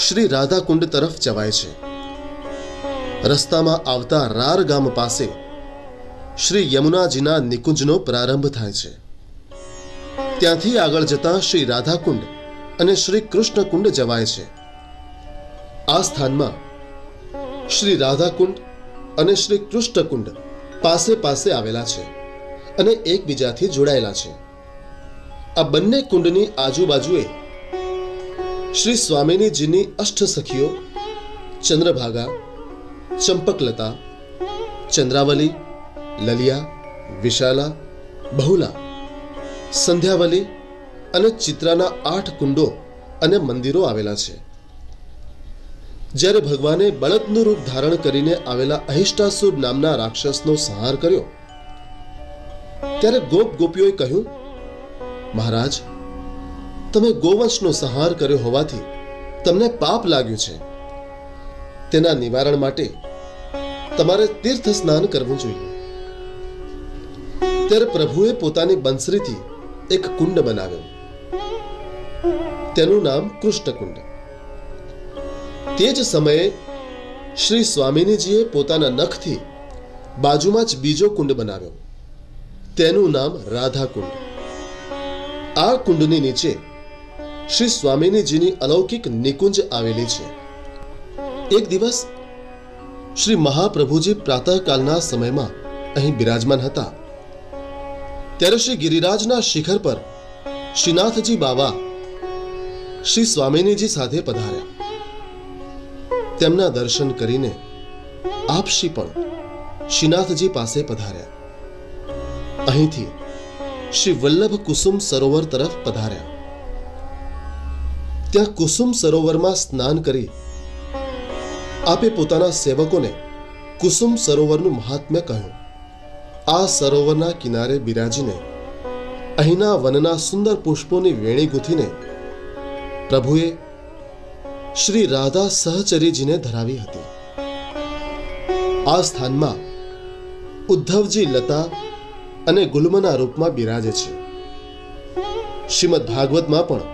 શ્રી રાધા કુંડ તરફ જવાય છે. રસ્તામાં આવતા રાર ગામ પાસે શ્રી યમુનાજીના નિકુંજનો પ્રારંભ થાય છે. ત્યાંથી આગળ જતા શ્રી રાધા કુંડ અને શ્રી કૃષ્ણ કુંડ જવાય છે. આ સ્થાનમાં શ્રી રાધા કુંડ અને શ્રી કૃષ્ણ કુંડ પાસે પાસે આવેલા છે અને એકબીજાથી જોડાયેલા છે. આ બંને કુંડની આજુબાજુએ શ્રી સ્વામિનીજીની અષ્ટસખીઓ ચંદ્રભાગા, ચંપકલતા, ચંદ્રાવલી, લલિયા, વિશાલા, બહુલા, સંધ્યાવલી અને ચિત્રાના 8 કુંડો અને મંદિરો આવેલા છે. જ્યારે ભગવાને બળદનું રૂપ ધારણ કરીને આવેલા અહિષ્ટાસુર નામના રાક્ષસનો સંહાર કર્યો ત્યારે ગોપ ગોપીઓએ કહ્યું, મહારાજ, તમે ગોવંશનો સંહાર કર્યો હોવાથી તમને પાપ લાગ્યું છે. તેના નિવારણ માટે તમારે તીર્થ સ્નાન કરવું જોઈએ. ત્યારે પ્રભુએ પોતાની બંસરીથી એક કુંડ બનાવ્યો. તેનું નામ કૃષ્ણ કુંડ. તે જ સમયે શ્રી સ્વામિનીજીએ પોતાના નખથી બાજુમાં જ બીજો કુંડ બનાવ્યો. તેનું નામ રાધા કુંડ. આ કુંડની નીચે શ્રી સ્વામિનીજીની અલૌકિક નિકુંજ આવેલી છે. એક દિવસ શ્રી મહાપ્રભુજી પ્રાતઃકાલના સમયમાં અહીં બિરાજમાન હતા. ત્યારે શ્રી ગિરિરાજના શિખર પર શ્રીનાથજી બાવા શ્રી સ્વામિનીજી સાથે પધાર્યા. તેમના દર્શન કરીને આપશ્રી પણ શ્રીનાથજી પાસે પધાર્યા. અહીંથી શ્રી વલ્લભ કુસુમ સરોવર તરફ પધાર્યા. ત્યાં કુસુમ સરોવરમાં સ્નાન કરી આપે પોતાના સેવકોને કુસુમ સરોવરનું મહાત્મ્ય કહ્યું. આ સરોવરના કિનારે બિરાજીને અહીંના વનના સુંદર પુષ્પોની વેણી ગૂંથીને પ્રભુએ શ્રી રાધા સહચરીજીને ધરાવી હતી. આ સ્થાનમાં ઉદ્ધવજી લતા અને ગુલ્મના રૂપમાં બિરાજે છે. શ્રીમદ ભાગવતમાં પણ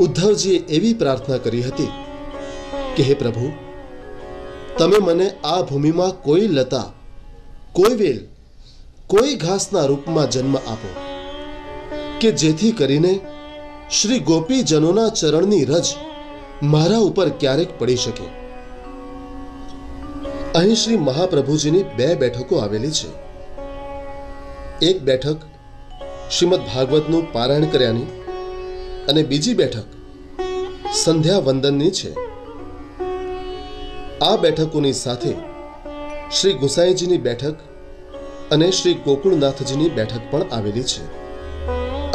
ઉદ્ધવજીએ એવી પ્રાર્થના કરી હતી કે હે પ્રભુ, તમે મને આ ભૂમિમાં કોઈ લતા, કોઈ વેલ, કોઈ ઘાસના રૂપમાં જન્મ આપો કે જેથી કરીને શ્રી ગોપીજનોના ચરણની રજ મારા ઉપર ક્યારેક પડી શકે. અહીં શ્રી મહાપ્રભુજીની 2 બેઠકો આવેલી છે. એક બેઠક શ્રીમદ ભાગવતનું પારાયણ કર્યાની અને બીજી બેઠક સંધ્યા વંદનની છે. આ બેઠકોની સાથે શ્રી ગુસાઈજીની બેઠક અને શ્રી ગોકુળનાથજીની બેઠક પણ આવેલી છે.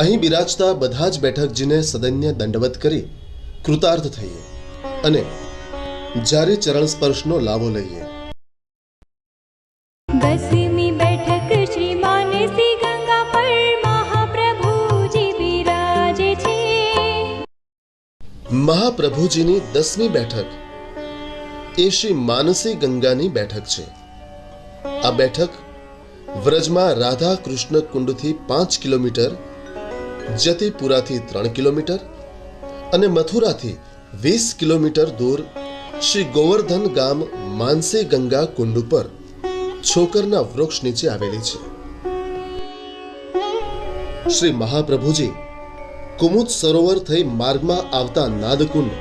અહીં બિરાજતા બધા જ બેઠકજીને સદન્ય દંડવત કરી કૃતાર્થ થઈએ અને જારી ચરણ સ્પર્શનો લાભો લઈએ. 10મી બેઠક શ્રી માનસી ગંગા પર મહાપ્રભુજી બિરાજે છે. મહાપ્રભુજીની 10મી બેઠક એ શ્રી માનસી ગંગાની બેઠક છે. આ બેઠક વ્રજમાં રાધા કૃષ્ણ કુંડથી 5 કિલોમીટર, જતીપુરાથી 3 કિલોમીટર અને મથુરાથી 20 કિલોમીટર દૂર શ્રી ગોવર્ધન ગામ માનસી ગંગા કુંડ ઉપર છોકરના વૃક્ષ નીચે આવેલી છે. શ્રી મહાપ્રભુજી કુમુદ સરોવર થઈ માર્ગમાં આવતા નાદકુંડ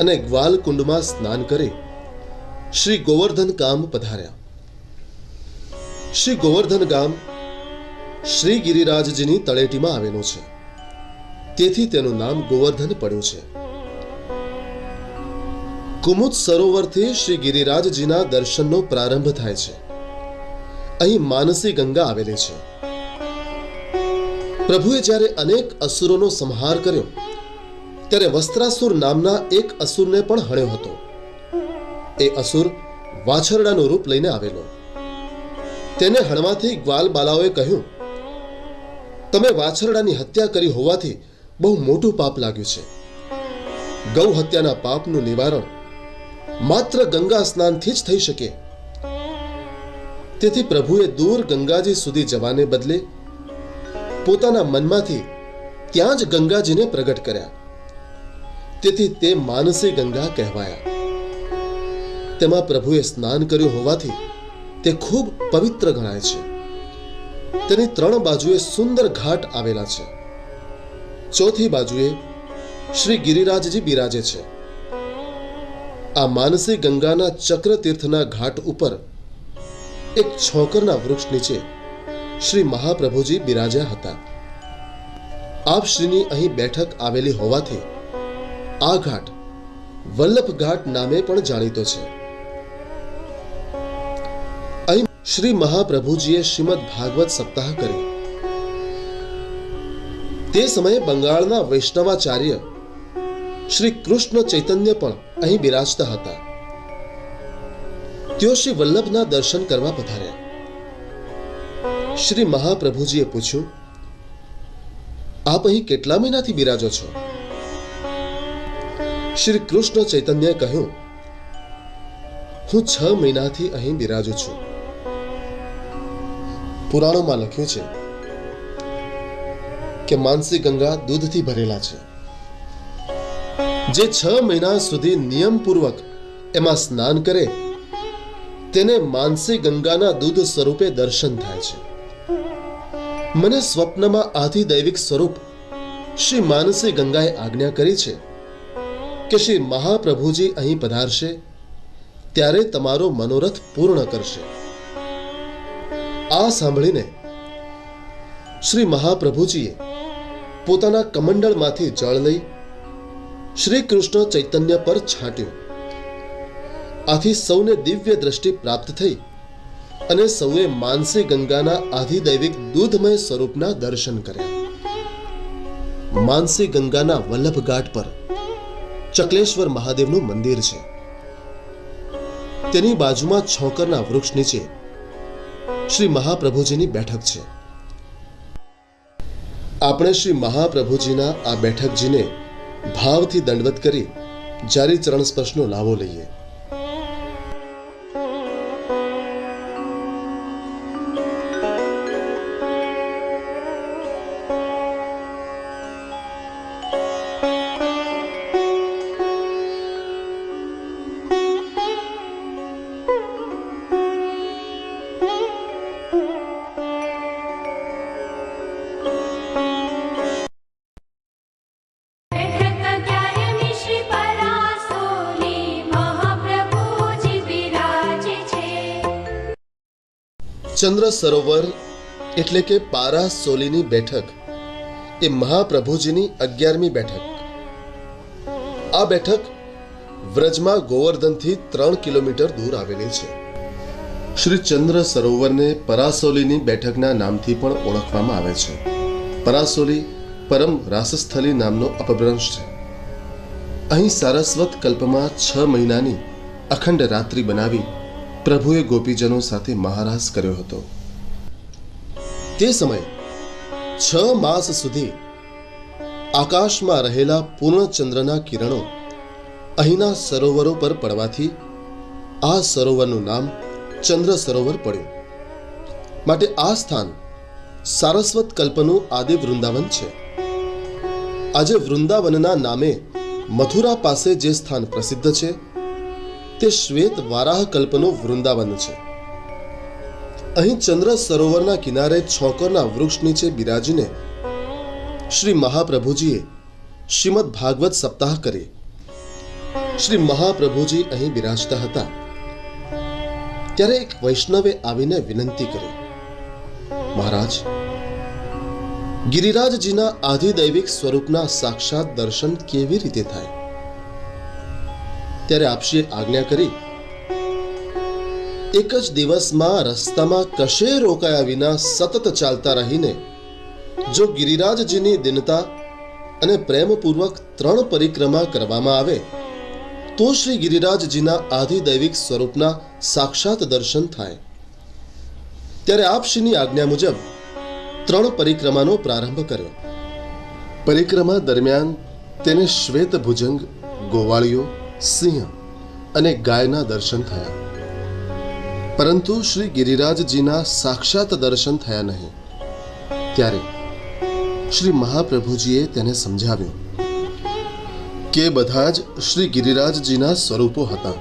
અને ગ્વાલકુંડમાં સ્નાન કરી શ્રી ગોવર્ધન ગામ પધાર્યા. શ્રી ગોવર્ધન ગામ શ્રી ગિરિરાજજીની તળેટીમાં આવેલું છે, તેથી તેનું નામ ગોવર્ધન પડ્યું છે. કુમુદ સરોવરથી શ્રી ગિરિરાજજીના દર્શનનો પ્રારંભ થાય છે. અહીં માનસી ગંગા આવેલી છે. પ્રભુએ જ્યારે અનેક અસુરોનો સંહાર કર્યો ત્યારે વસ્ત્રાસુર નામના એક અસુરને પણ હણ્યો હતો. એ અસુર વાછરડાનું રૂપ લઈને આવેલો. તેને હણવાથી ગ્વાલબાલાઓએ કહ્યું, તમે વાછરડાની હત્યા કરી હોવાથી બહુ મોટું પાપ લાગ્યું છે. ગૌ હત્યાના પાપનું નિવારણ માત્ર ગંગા સ્નાનથી જ થઈ શકે. તેથી પ્રભુએ દૂર ગંગાજી સુધી જવાને બદલે પોતાના મનમાંથી ત્યાં જ ગંગાજીને પ્રગટ કર્યા. તેથી તે માનસી ગંગા કહેવાયા. તેમાં પ્રભુએ સ્નાન કર્યું હોવાથી તે ખૂબ પવિત્ર ગણાય છે. તેની 3 બાજુએ સુંદર ઘાટ આવેલા છે. ચોથી બાજુએ શ્રી ગિરિરાજજી બિરાજે છે. આ માનસી ગંગાના ચક્ર તીર્થના ઘાટ ઉપર એક છોકરના વૃક્ષ નીચે શ્રી મહાપ્રભુજી બિરાજ્યા હતા. આપ શ્રીની અહીં બેઠક આવેલી હોવાથી આ ઘાટ વલ્લભ ઘાટ નામે પણ જાણીતો છે. અહીં શ્રી મહાપ્રભુજીએ શ્રીમદ ભાગવત સપ્તાહ કરી. તે સમયે બંગાળના વૈષ્ણવાચાર્ય શ્રી કૃષ્ણ ચૈતન્ય પણ અહીં બિરાજતા હતા. તેઓ શ્રી વલ્લભના દર્શન કરવા પધાર્યા. શ્રી મહાપ્રભુજીએ પૂછ્યું, આપ અહીં કેટલા મહિનાથી બિરાજો છો? શ્રી કૃષ્ણ ચૈતન્યએ કહ્યું, હું 6 મહિનાથી અહીં બિરાજું છું. પુરાણોમાં લખ્યું છે કે માનસી ગંગા દૂધથી ભરેલા છે. જે 6 મહિના સુધી નિયમપૂર્વક એમાં સ્નાન કરે તેને માનસી ગંગાના દૂધ સ્વરૂપે દર્શન થાય છે. મને સ્વપ્નમાં આધિદૈવિક સ્વરૂપ શ્રી માનસી ગંગાએ આજ્ઞા કરી છે કે શ્રી મહાપ્રભુજી અહીં પધારશે ત્યારે તમારો મનોરથ પૂર્ણ કરશે. આ સાંભળીને શ્રી મહાપ્રભુજીએ પોતાના કમંડળમાંથી જળ લઈ શ્રી કૃષ્ણ ચૈતન્ય પર છાંટ્યું. આથી સૌને દિવ્ય દ્રષ્ટિ પ્રાપ્ત થઈ અને સૌએ માનસી ગંગાના આધિદૈવિક દૂધમય સ્વરૂપના દર્શન કર્યા. માનસી ગંગાના વલ્લભ ઘાટ પર ચકલેશ્વર મહાદેવનું મંદિર છે. તેની બાજુમાં છોકરના વૃક્ષ નીચે શ્રી મહાપ્રભુજીની બેઠક છે. આપણે શ્રી મહાપ્રભુજીના આ બેઠકજીને ભાવથી દંડવત કરી જારી ચરણ સ્પર્શનો લાવો લઈએ. ચંદ્ર સરોવર એટલે કે પારાસોલીની બેઠક એ મહાપ્રભુજીની 11મી બેઠક. આ બેઠક વ્રજમાં ગોવર્ધનથી 3 કિલોમીટર દૂર આવેલી છે. શ્રી ચંદ્ર સરોવરને પરાસોલીની બેઠકના નામથી પણ ઓળખવામાં આવે છે. પરાસોલી પરમ રાસસ્થલી નામનો અપભ્રંશ છે. અહીં સારસ્વત કલ્પમાં 6 મહિનાની અખંડ રાત્રિ બનાવી પ્રભુએ ગોપીજનો સાથે મહારાસ કર્યો હતો. તે સમયે 6 માસ સુધી આકાશમાં રહેલા પૂર્ણચંદ્રના કિરણો અહીંના સરોવરો પર પડવાથી આ સરોવરનું નામ ચંદ્ર સરોવર પડ્યું. માટે આ સ્થાન સારસ્વત કલ્પનું આદિ વૃંદાવન છે. આજે વૃંદાવનના નામે મથુરા પાસે જે સ્થાન પ્રસિદ્ધ છે તે શ્વેત વારાહ કલ્પનું વૃંદાવન છે. અહીં ચંદ્ર સરોવરના કિનારે છોકરના વૃક્ષ નીચે બિરાજીને શ્રી મહાપ્રભુજીએ શ્રીમદ ભાગવત સપ્તાહ કરી. શ્રી મહાપ્રભુજી અહીં બિરાજતા હતા ત્યારે એક વૈષ્ણવે આવીને વિનંતી કરી, મહારાજ, ગિરિરાજજીના આધિદૈવિક સ્વરૂપના સાક્ષાત દર્શન કેવી રીતે થાય? ત્યારે આપશ્રીએ આજ્ઞા કરી, એક જ દિવસમાં રસ્તામાં કશે રોકાયા વિના સતત ચાલતા રહીને જો ગિરિરાજજીની દિનતા અને પ્રેમપૂર્વક 3 પરિક્રમા કરવામાં આવે તો શ્રી ગિરિરાજજીના આધિદૈવિક સ્વરૂપના સાક્ષાત દર્શન થાય, ત્યારે આપ શ્રીની આજ્ઞા મુજબ 3 પરિક્રમાનો પ્રારંભ કર્યો. પરિક્રમા દરમિયાન તેને શ્વેત ભુજંગ, ગોવાળિયો, સિંહ અને ગાયના દર્શન થયા, પરંતુ શ્રી ગિરિરાજજીના સાક્ષાત દર્શન થયા નહીં. ત્યારે શ્રી મહાપ્રભુજીએ તેને સમજાવ્યું કે બધા જ શ્રી ગિરિરાજજીના સ્વરૂપો હતા,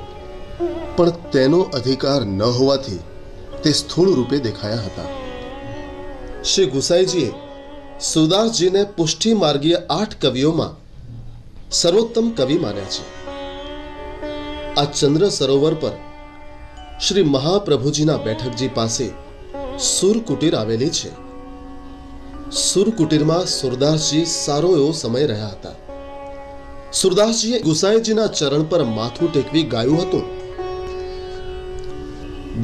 પણ તેનો અધિકાર ન હોવાથી તે સ્થૂળ રૂપે દેખાયા હતા. શ્રી ગુસાઈજીએ સુદાસજીને પુષ્ટિ માર્ગીય 8 કવિઓમાં સર્વોત્તમ કવિ માન્યા છે. આ ચંદ્ર સરોવર પર શ્રી મહાપ્રભુજીના બેઠકજી પાસે સુરકુટીર આવેલી છે. સુરકુટીરમાં સુરદાસજી સારો એવો સમય રહ્યા હતા. સુરદાસજીએ ગુસાઈજીના ચરણ પર માથું ટેકવી ગાયું હતું,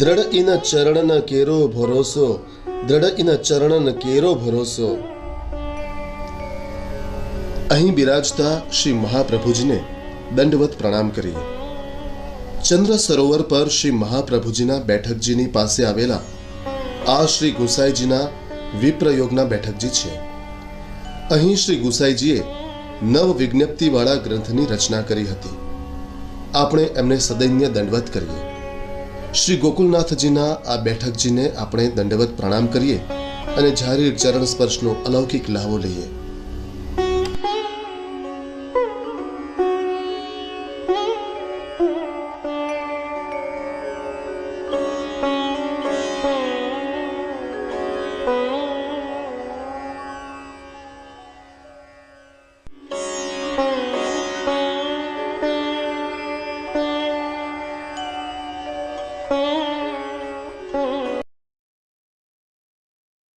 દ્રઢ ઇન ચરણ કેરો ભરોસો, દ્રઢ ઇન ચરણ કેરો ભરોસો. અહીં બિરાજતા શ્રી મહાપ્રભુજીને દંડવત પ્રણામ કરીએ. ચંદ્ર સરોવર પર શ્રી મહાપ્રભુજીના બેઠકજીની પાસે આવેલા આ શ્રી ગુસાઈજીના વિપ્રયોગના બેઠકજી છે. અહીં શ્રી ગુસાઈજીએ નવ વિજ્ઞપ્તિવાળા ગ્રંથની રચના કરી હતી. આપણે એમને સદૈન્ય દંડવત કરીએ. શ્રી ગોકુલનાથજીના આ બેઠકજીને આપણે દંડવત પ્રણામ કરીએ અને જાહેર ચરણ સ્પર્શનો અલૌકિક લાવો લઈએ.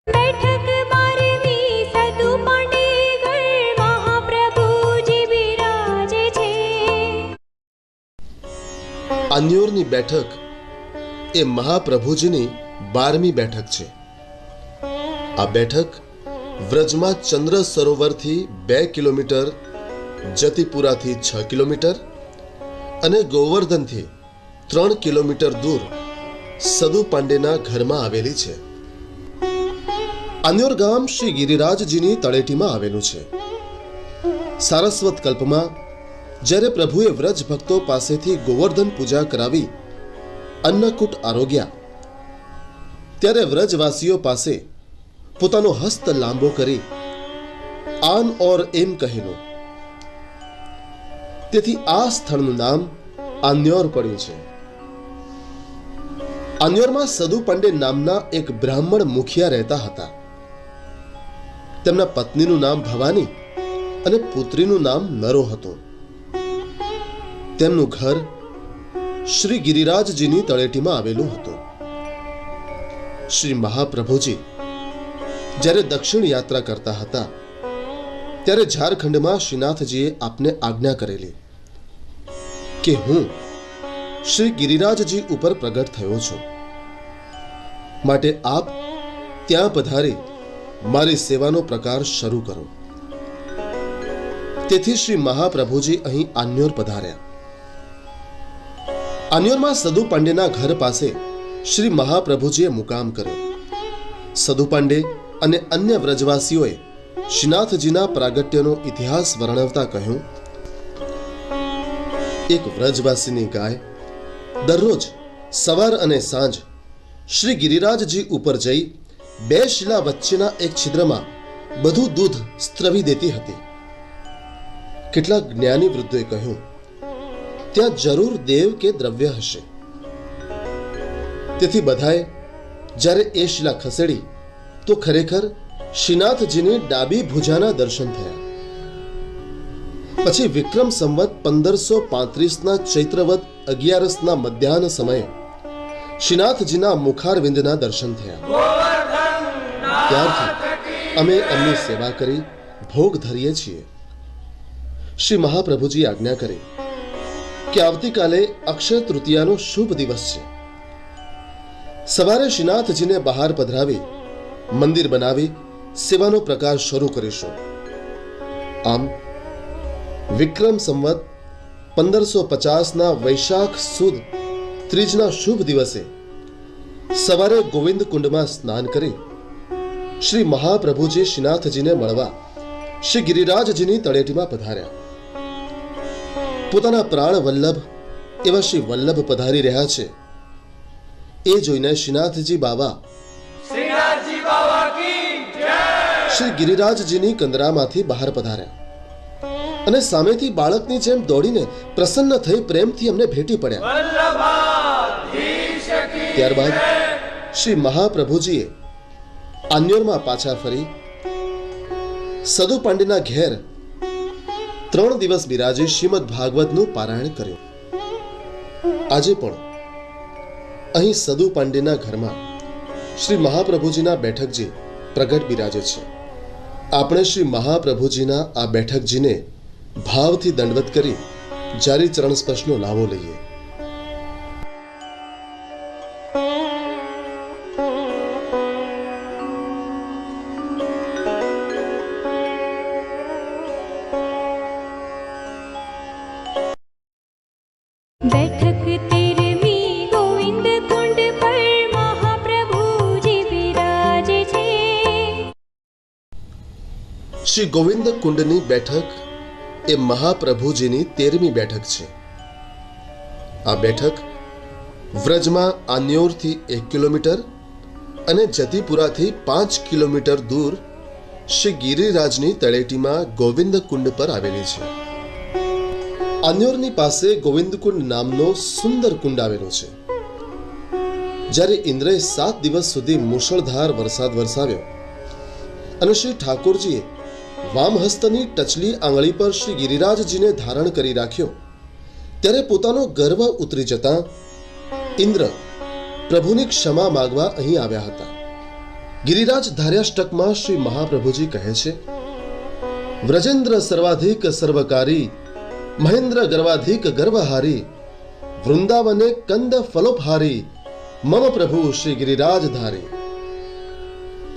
बैठक 12वीं सदु पांडेगढ़ महाप्रभुजी विराजे छे. આન્યોરની બેઠક એ મહાપ્રભુજીની 12મી બેઠક છે. આ બેઠક વ્રજમાં ચંદ્ર સરોવરથી 2 કિલોમીટર, જતીપુરાથી 6 કિલોમીટર અને ગોવર્ધનથી 3 કિલોમીટર દૂર સદુ પાંડેના ઘરમાં આવેલી છે. આન્યોર ગામ શ્રી ગિરિરાજજીની તળેટીમાં આવેલું છે. સારસ્વત કલ્પમાં જ્યારે પ્રભુએ વ્રજ ભક્તો પાસેથી ગોવર્ધન પૂજા કરાવી અન્નકૂટ આરોગ્યા, ત્યારે વ્રજવાસીઓ પાસે પોતાનો હસ્ત લાંબો કરી આન ઓર એમ કહેલો. તેથી આ સ્થળનું નામ આન્યોર પડ્યું છે. આન્યોરમાં સદુ પાંડે નામના એક બ્રાહ્મણ મુખિયા રહેતા હતા. તેમના પત્નીનું નામ ભવાની અને પુત્રીનું નામ નરો હતું. તેમનું ઘર શ્રી ગિરિરાજજીની તળેટીમાં આવેલું હતું. શ્રી મહાપ્રભુજી જ્યારે દક્ષિણ યાત્રા કરતા હતા ત્યારે ઝારખંડમાં શ્રીનાથજીએ આપને આજ્ઞા કરેલી કે હું શ્રી ગિરિરાજજી ઉપર પ્રગટ થયો છું, માટે આપ ત્યાં પધારી મારી સેવાનો પ્રકાર શરૂ કરો. તેથી શ્રી મહાપ્રભુજી અહીં આન્યોર પધાર્યા. આન્યોરમાં સદુ પાંડેના ઘર પાસે શ્રી મહાપ્રભુજીએ મુકામ કર્યો. સદુ પાંડે અને અન્ય વ્રજવાસીઓએ શ્રીનાથજીના પ્રાગટ્યનો ઇતિહાસ વર્ણવતા કહ્યું, એક વ્રજવાસીની ગાય દરરોજ સવાર અને સાંજ શ્રી ગિરિરાજજી ઉપર જઈ 2 શિલા વચ્ચેના એક છિદ્રમાં બધું દૂધ સ્ત્રવી દેતી હતી. કેટલાક જ્ઞાની વૃદ્ધોએ કહ્યું, ત્યાં જરૂર દેવ કે દ્રવ્ય હશે. તેથી બધાએ જ્યારે એ શિલા ખસેડી તો ખરેખર શ્રીનાથજીની ડાબી ભુજાના દર્શન થયા. પછી વિક્રમ સંવત 1535ના ચૈત્રવદ 11ના મધ્યાહન સમયે શ્રીનાથજીના મુખારવિંદના દર્શન થયા. ત્યારથી અમે એમની સેવા કરી ભોગ ધરીએ છીએ. શ્રી મહાપ્રભુજી આજ્ઞા કરી કે આવતીકાલે અક્ષય તૃતીયાનો શુભ દિવસ છે. સવારે શ્રીનાથજીને બહાર પધરાવી મંદિર બનાવી સેવાનો પ્રકાર શરૂ કરીશું. આમ વિક્રમ સંવત 1550ના વૈશાખ સુદ ત્રીજના શુભ દિવસે સવારે ગોવિંદ કુંડમાં સ્નાન કરી શ્રી મહાપ્રભુજી શ્રીનાથજીને મળવા શ્રી ગિરિરાજજીની તળેટીમાં પધાર્યા. પોતાના પ્રાણ વલ્લભ એવા શ્રી વલ્લભ પધારી રહ્યા છે એ જોઈને શ્રીનાથજી બાવા શ્રી ગિરિરાજજીની કંદરામાંથી બહાર પધાર્યા અને સામેથી બાળકની જેમ દોડીને પ્રસન્ન થઈ પ્રેમથી અમને ભેટી પડ્યા. ત્યારબાદ શ્રી મહાપ્રભુજીએ આન્યોરમાં પાછા ફરી સદુ પાંડેના ઘેર 3 દિવસ બિરાજી શ્રીમદ ભાગવતનું પારાયણ કર્યું. આજે પણ અહીં સદુ પાંડેના ઘરમાં શ્રી મહાપ્રભુજીના બેઠકજી પ્રગટ બિરાજે છે. આપણે શ્રી મહાપ્રભુજીના આ બેઠકજીને ભાવથી દંડવત કરી જારી ચરણ સ્પર્શનો લાવો લઈએ. बैठक तेरमी गोविंद कुंड पर महाप्रभुजी विराजे छे. શ્રી ગોવિંદ કુંડની બેઠક એ મહાપ્રભુજીની 13મી બેઠક છે. આ બેઠક વ્રજમાં આન્યોરથી 1 કિલોમીટર અને જતીપુરાથી 5 કિલોમીટર દૂર શ્રી ગિરિરાજની તળેટીમાં ગોવિંદ કુંડ પર આવેલી છે. આન્યોરની પાસે ગોવિંદ કુંડ નામનો સુંદર કુંડ આવેલો છે. જ્યારે ઇન્દ્રએ 7 દિવસ સુધી મુશળધાર વરસાદ વરસાવ્યો અને શ્રી ઠાકોરજીએ વામહસ્તની ટચલી આંગળી પર શ્રી ગિરિરાજજીને ધારણ કરી રાખ્યો, ત્યારે પોતાનો ગર્વ ઉતરી જતા ઇન્દ્ર પ્રભુની ક્ષમા માંગવા અહીં આવ્યા હતા. ગિરિરાજ ધાર્યાષ્ટકમાં શ્રી મહાપ્રભુજી કહે છે, વ્રજેન્દ્ર સર્વાધિક સર્વકારી મહેન્દ્ર ગર્વાધિક ગર્વહારી વૃંદાવને કંદ ફલોપહારી મમ પ્રભુ શ્રી ગિરિરાજ ધારી.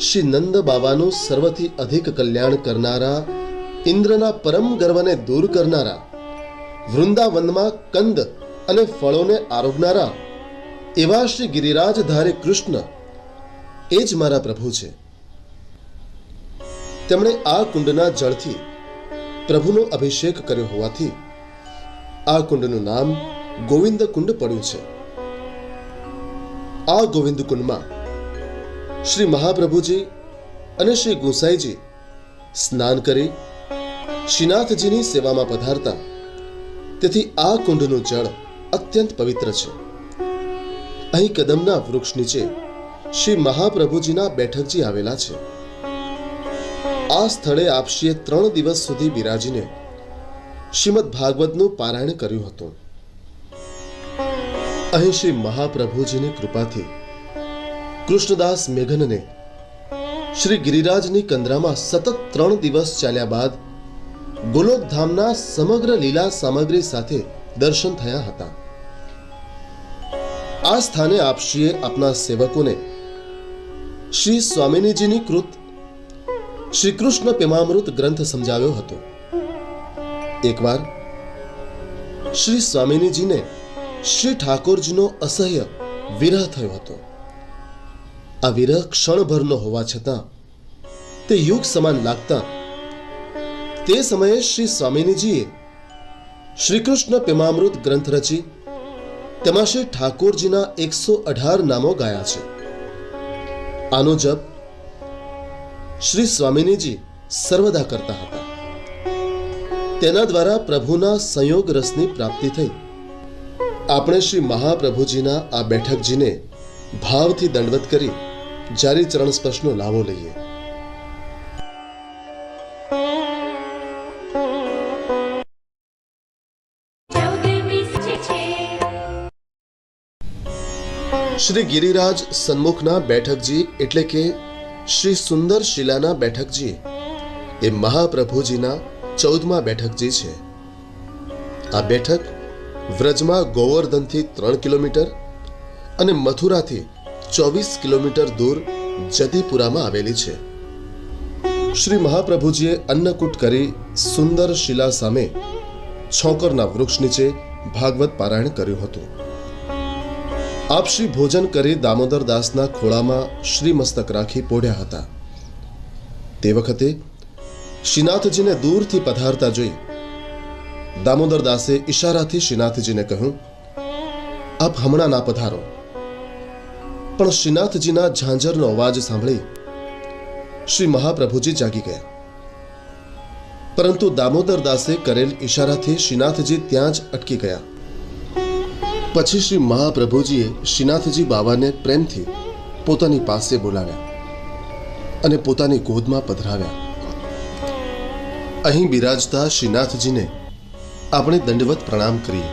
શ્રી નંદ બાબાનું સર્વથી અધિક કલ્યાણ કરનારા, ઇન્દ્રના પરમ ગર્વને દૂર કરનારા, વૃંદાવનમાં કંદ અને ફળોને આરોગનારા એવા શ્રી ગિરિરાજધારી કૃષ્ણ એ જ મારા પ્રભુ છે. તેમણે આ કુંડના જળથી પ્રભુનો અભિષેક કર્યો હોવાથી આ કુંડનું નામ ગોવિંદ કુંડ પડ્યું છે. આ ગોવિંદ કુંડમાં શ્રી મહાપ્રભુજી અને શ્રી ગુસાઈજી સ્નાન કરી શ્રીનાથજીની સેવામાં પધારતા, તેથી આ કુંડનું જળ અત્યંત પવિત્ર છે. અહીં કદમના વૃક્ષ નીચે શ્રી મહાપ્રભુજીના બેઠકજી આવેલા છે. આ સ્થળે આપશ્રીએ 3 દિવસ સુધી બિરાજીને શ્રીમદ ભાગવતનું પારાયણ કર્યું હતું. અહીં શ્રી મહાપ્રભુજીની કૃપાથી કૃષ્ણદાસ મેઘનને શ્રી ગિરિરાજની કંદરામાં સતત 3 દિવસ ચાલ્યા બાદ ગોલોકધામના સમગ્ર લીલા સામગ્રી સાથે દર્શન થયા હતા. આ સ્થાને આપશ્રીએ આપના સેવકોને શ્રી સ્વામિનીજીની કૃત શ્રી કૃષ્ણ પ્રેમામૃત ગ્રંથ સમજાવ્યો હતો. એકવાર શ્રી સ્વામિનીજીને શ્રી ઠાકોરજીનો અસહ્ય વિરહ થયો હતો. આ વિરહ ક્ષણભરનો હોવા છતાં તે યુગ સમાન લાગતા તે સમયે શ્રી સ્વામિનીજીએ શ્રી કૃષ્ણ પ્રેમામૃત ગ્રંથ રચી તેમાં શ્રી ઠાકોરજીના 118 નામો ગાયા છે. આનો જપ શ્રી સ્વામિનીજી સર્વદા કરતા હતા. તેના દ્વારા પ્રભુના સંયોગ રસની પ્રાપ્તિ થઈ. આપણે શ્રી મહાપ્રભુજીના આ બેઠકજીને ભાવથી દંડવત કરી જારી ચરણ સ્પર્શનો લાવો લઈએ. શ્રી ગિરિરાજ સન્મુખના બેઠકજી એટલે કે શ્રી સુંદર શિલાના બેઠકજી એ મહાપ્રભુજીના 14મા બેઠકજી છે. આ બેઠક વ્રજમાં ગોવર્ધનથી 3 કિલોમીટર અને મથુરાથી 24 કિલોમીટર દૂર જતીપુરામાં આવેલી છે. શ્રી મહાપ્રભુજીએ અન્નકૂટ કરી સુંદર શિલા સામે છોકરના વૃક્ષ નીચે ભાગવત પારાયણ કર્યું હતું. આપ શ્રી ભોજન કરી દામોદર દાસના ખોળામાં શ્રી મસ્તક રાખી પોઢ્યા હતા. તે વખતે શ્રીનાથજીને દૂરથી પધારતા જોઈ દામોદર દાસે ઈશારાથી શ્રીનાથજીને કહ્યું, આપ હમણાં ના પધારો. પણ શ્રીનાથજીના ઝાંઝરનો અવાજ સાંભળી શ્રી મહાપ્રભુજી જાગી ગયા. પરંતુ દામોદર દાસે કરેલ ઈશારાથી શ્રીનાથજી ત્યાં જ અટકી ગયા. પછી શ્રી મહાપ્રભુજીએ શ્રીનાથજી બાવાને પ્રેમથી પોતાની પાસે બોલાવ્યા અને પોતાની ગોદમાં પધરાવ્યા. અહીં બિરાજતા શ્રીનાથજીને આપણે દંડવત પ્રણામ કરીએ.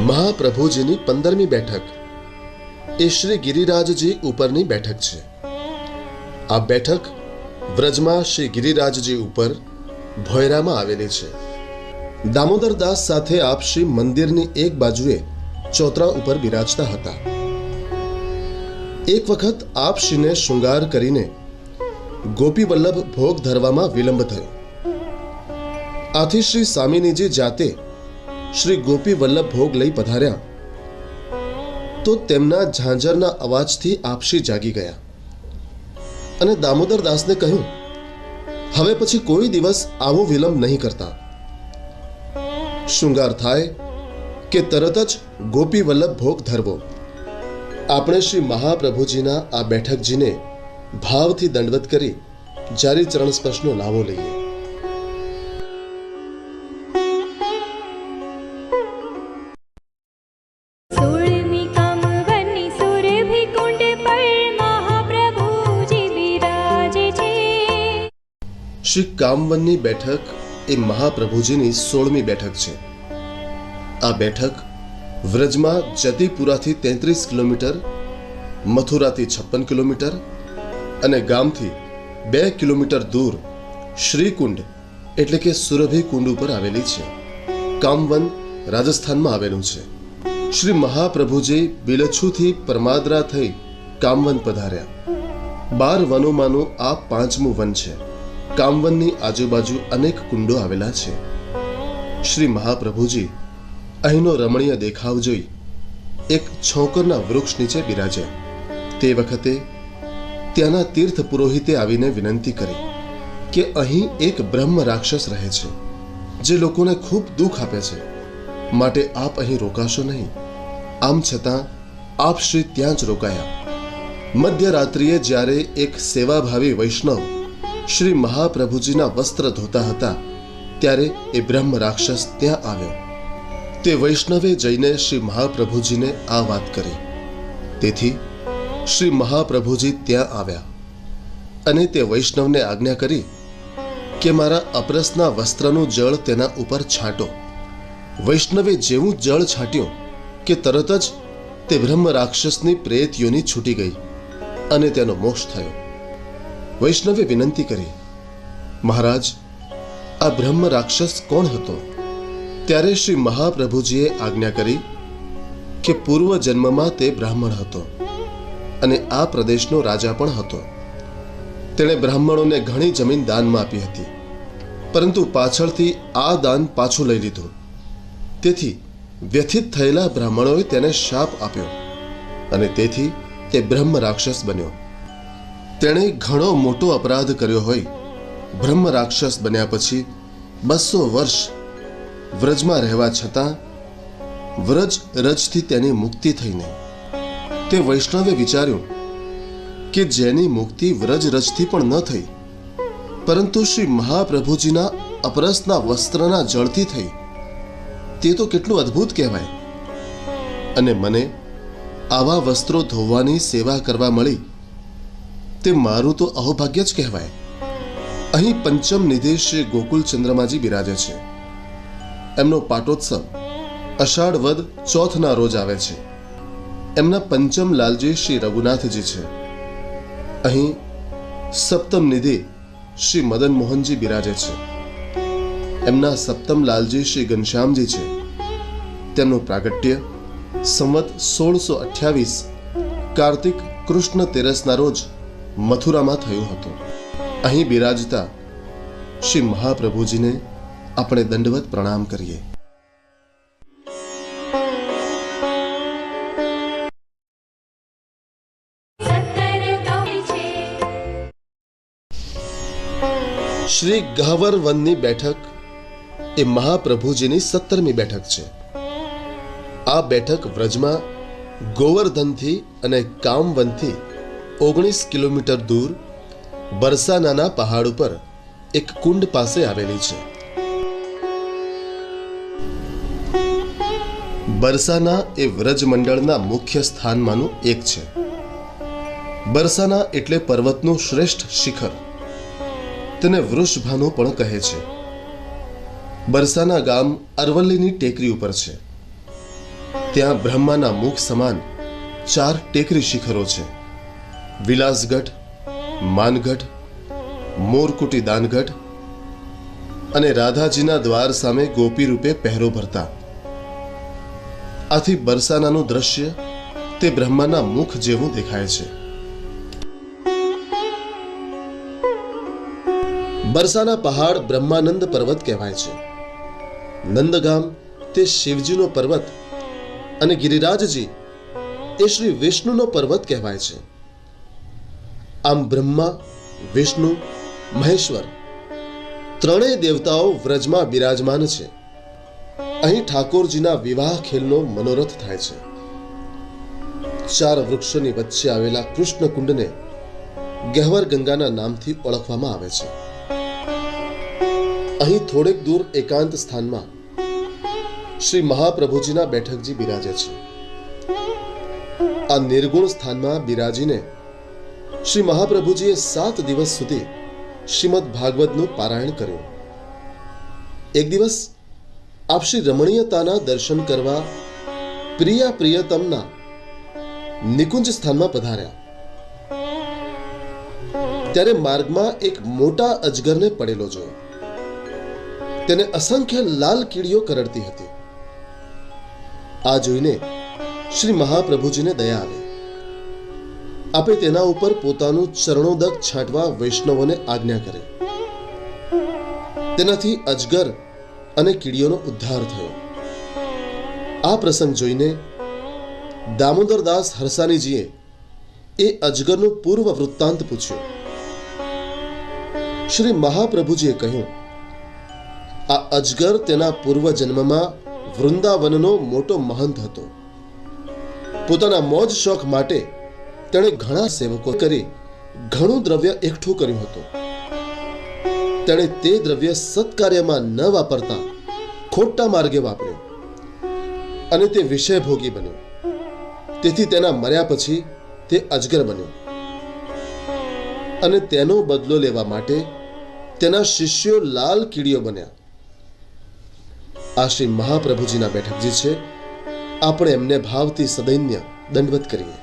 મહાપ્રભુજીની 15મી બેઠક એ શ્રી ગિરિરાજજી ઉપરની બેઠક છે. આ બેઠક વ્રજમાં શ્રી ગિરિરાજજી ઉપર ભોયરામાં આવેલી છે. દામોદર દાસ સાથે આપ શ્રી મંદિરની એક બાજુએ ચોતરા ઉપર બિરાજતા હતા. એક વખત આપ શ્રીને શૃંગાર કરીને ગોપી વલ્લભ ભોગ ધરવામાં વિલંબ થયો. આથી શ્રી સ્વામિનીજી જાતે શ્રી ગોપી વલ્લભ ભોગ લઈ પધાર્યા તો તેમના ઝાંઝરના અવાજથી આપશ્રી જાગી ગયા અને દામોદર દાસને કહ્યું, હવે પછી કોઈ દિવસ આવો વિલંબ નહીં કરતા. શૃંગાર થાય કે તરત જ ગોપી વલ્લભ ભોગ ધરવો. આપણે શ્રી મહાપ્રભુજીના આ બેઠકજીને ભાવથી દંડવત કરી જારી ચરણ સ્પર્શનો લાવો લઈએ. શ્રી કામવનની બેઠક એ મહાપ્રભુજીની 16મી બેઠક છે. આ બેઠક વ્રજમાં જતીપુરાથી 33 કિલોમીટર, મથુરાથી 56 કિલોમીટર અને ગામથી 2 કિલોમીટર દૂર શ્રીકુંડ એટલે કે સુરભી કુંડ ઉપર આવેલી છે. કામવન રાજસ્થાનમાં આવેલું છે. શ્રી મહાપ્રભુજી બિલછુથી પરમાદરા થઈ કામવન પધાર્યા. 12 વનોમાંનું આ 5મું વન છે. કામવનની આજુબાજુ અનેક કુંડો આવેલા છે. શ્રી મહાપ્રભુજી અહીંનો રમણીય દેખાવ જોઈ એક છોકરના વૃક્ષ નીચે બિરાજ્યા. તે વખતે ત્યાંના તીર્થ પુરોહિતે આવીને વિનંતી કરી કે અહીં એક બ્રહ્મ રાક્ષસ રહે છે જે લોકોને ખૂબ દુઃખ આપે છે, માટે આપ અહીં રોકાશો નહીં. આમ છતાં આપ શ્રી ત્યાં જ રોકાયા. મધ્યરાત્રિએ જ્યારે એક સેવાભાવી વૈષ્ણવ શ્રી મહાપ્રભુજીના વસ્ત્ર ધોતા હતા ત્યારે એ બ્રહ્મ રાક્ષસ ત્યાં આવ્યો. તે વૈષ્ણવે જઈને શ્રી મહાપ્રભુજીને આ વાત કરી. તેથી શ્રી મહાપ્રભુજી ત્યાં આવ્યા અને તે વૈષ્ણવને આજ્ઞા કરી કે મારા અપરસના વસ્ત્રનું જળ તેના ઉપર છાંટો. વૈષ્ણવે જેવું જળ છાંટ્યું કે તરત જ તે બ્રહ્મ રાક્ષસની પ્રેત યોની છૂટી ગઈ અને તેનો મોક્ષ થયો. વૈષ્ણવે વિનંતી કરી, મહારાજ, આ બ્રહ્મ રાક્ષસ કોણ હતો? ત્યારે શ્રી મહાપ્રભુજીએ આજ્ઞા કરી કે પૂર્વ જન્મમાં તે બ્રાહ્મણ હતો અને આ પ્રદેશનો રાજા પણ હતો. તેણે બ્રાહ્મણોને ઘણી જમીન દાનમાં આપી હતી, પરંતુ પાછળથી આ દાન પાછું લઈ લીધું. તેથી વ્યથિત થયેલા બ્રાહ્મણોએ તેને શાપ આપ્યો અને તેથી તે બ્રહ્મ રાક્ષસ બન્યો. તેણે ઘણો મોટો અપરાધ કર્યો હોય બ્રહ્મ રાક્ષસ બન્યા પછી 200 વર્ષ વ્રજમાં રહેવા છતાં વ્રજ રજથી તેની મુક્તિ થઈ નહીં. તે વૈષ્ણવે વિચાર્યું કે જેની મુક્તિ વ્રજ રજથી પણ ન થઈ પરંતુ શ્રી મહાપ્રભુજીના અપરસના વસ્ત્રના જળથી થઈ, તે તો કેટલું અદ્ભુત કહેવાય. અને મને આવા વસ્ત્રો ધોવાની સેવા કરવા મળી તે મારું તો અહોભાગ્ય જ કહેવાય. અહીં પંચમ નિધિ શ્રી ગોકુલચંદ્રમાજી બિરાજે છે. એમનો પાટોત્સવ અષાઢ વદ ચોથના રોજ આવે છે. એમના પંચમ લાલજી શ્રી રઘુનાથજી છે. અહીં સપ્તમ નિધિ શ્રી મદન મોહનજી બિરાજે છે. એમના સપ્તમ લાલજી શ્રી ઘનશ્યામજી છે. તેમનું પ્રાગટ્ય સંવત 1628 કાર્તિક કૃષ્ણ તેરસના રોજ મથુરામાં થયું હતું. અહીં બિરાજતા શ્રી મહાપ્રભુજીને આપણે દંડવત પ્રણામ કરીએ. શ્રી ગહ્વર વનની બેઠક એ મહાપ્રભુજીની 17મી બેઠક છે. આ બેઠક વ્રજમાં ગોવર્ધનથી અને કામવનથી 19 કિલોમીટર દૂર બરસાનાના પહાડ ઉપર એક કુંડ પાસે આવેલી છે. બરસાના એ વ્રજ મંડળના મુખ્ય સ્થાનમાંનું એક છે. બરસાના એટલે પર્વતનું શ્રેષ્ઠ શિખર. તેને વૃષભાનુ પણ કહે છે. બરસાના ગામ અરવલ્લીની ટેકરી ઉપર છે. ત્યાં બ્રહ્માના મુખ સમાન 4 ટેકરી શિખરો છે: વિલાસગઢ, માનગઢ, મોરકુટી દાનગઢ અને રાધાજીના દ્વાર સામે ગોપી રૂપે પહેરો ભરતા. આથી બરસાનાનું દ્રશ્ય તે બ્રહ્માના મુખ જેવું દેખાય છે. બરસાના પહાડ બ્રહ્માનંદ પર્વત કહેવાય છે. નંદગામ તે શિવજીનો પર્વત અને ગિરિરાજજી એ શ્રી વિષ્ણુનો પર્વત કહેવાય છે. આમ બ્રહ્મા, વિષ્ણુ, મહેશ્વર ત્રણેય દેવતાઓ વ્રજમાં બિરાજમાન છે. અહીં ઠાકોરજીના વિવાહ ખેલનો મનોરથ થાય છે. 4 વૃક્ષોની વચ્ચે આવેલા કૃષ્ણ કુંડને ગહ્વર ગંગાના નામથી ઓળખવામાં આવે છે. અહીં થોડેક દૂર એકાંત સ્થાનમાં શ્રી મહાપ્રભુજીના બેઠકજી બિરાજે છે. આ નિર્ગુણ સ્થાનમાં બિરાજીને શ્રી મહાપ્રભુજીએ 7 દિવસ સુધી શ્રીમદ ભાગવતનું પારાયણ કર્યું. એક દિવસ આપ શ્રી રમણીયતાના દર્શન કરવા પ્રિયતમના નિકુંજ સ્થાનમાં પધાર્યા. ત્યારે માર્ગમાં એક મોટા અજગરને પડેલો જોયો. તેને અસંખ્ય લાલ કીડીઓ કરડતી હતી. આ જોઈને શ્રી મહાપ્રભુજીને દયા આવી. આપે તેના ઉપર પોતાનું ચરણોદક છાંટવા વૈષ્ણવોને આજ્ઞા કરી. તેનાથી અજગર અને કીડીઓનો ઉદ્ધાર થયો. આ પ્રસંગ જોઈને દામોદરદાસ હરસાનીજીએ એ અજગરનું પૂર્વ વૃત્તાંત પૂછ્યું. શ્રી મહાપ્રભુજીએ કહ્યું, આ અજગર તેના પૂર્વ જન્મમાં વૃંદાવનનો મોટો મહંત હતો. પોતાના મોજ શોખ માટે તેણે ઘણા સેવકો કરી ઘણું દ્રવ્ય એકઠું કર્યું હતું. તેણે તે દ્રવ્ય સત્કાર્યમાં ન વાપરતા ખોટા માર્ગે વાપર્યું અને તે વિષયભોગી બન્યો. તેથી તેના મર્યા પછી તે અજગર બન્યો અને તેનો બદલો લેવા માટે તેના શિષ્યો લાલ કીડીઓ બન્યા. આ શ્રી મહાપ્રભુજીના બેઠકજી છે. આપણે એમને ભાવથી સદૈન્ય દંડવત કરીએ.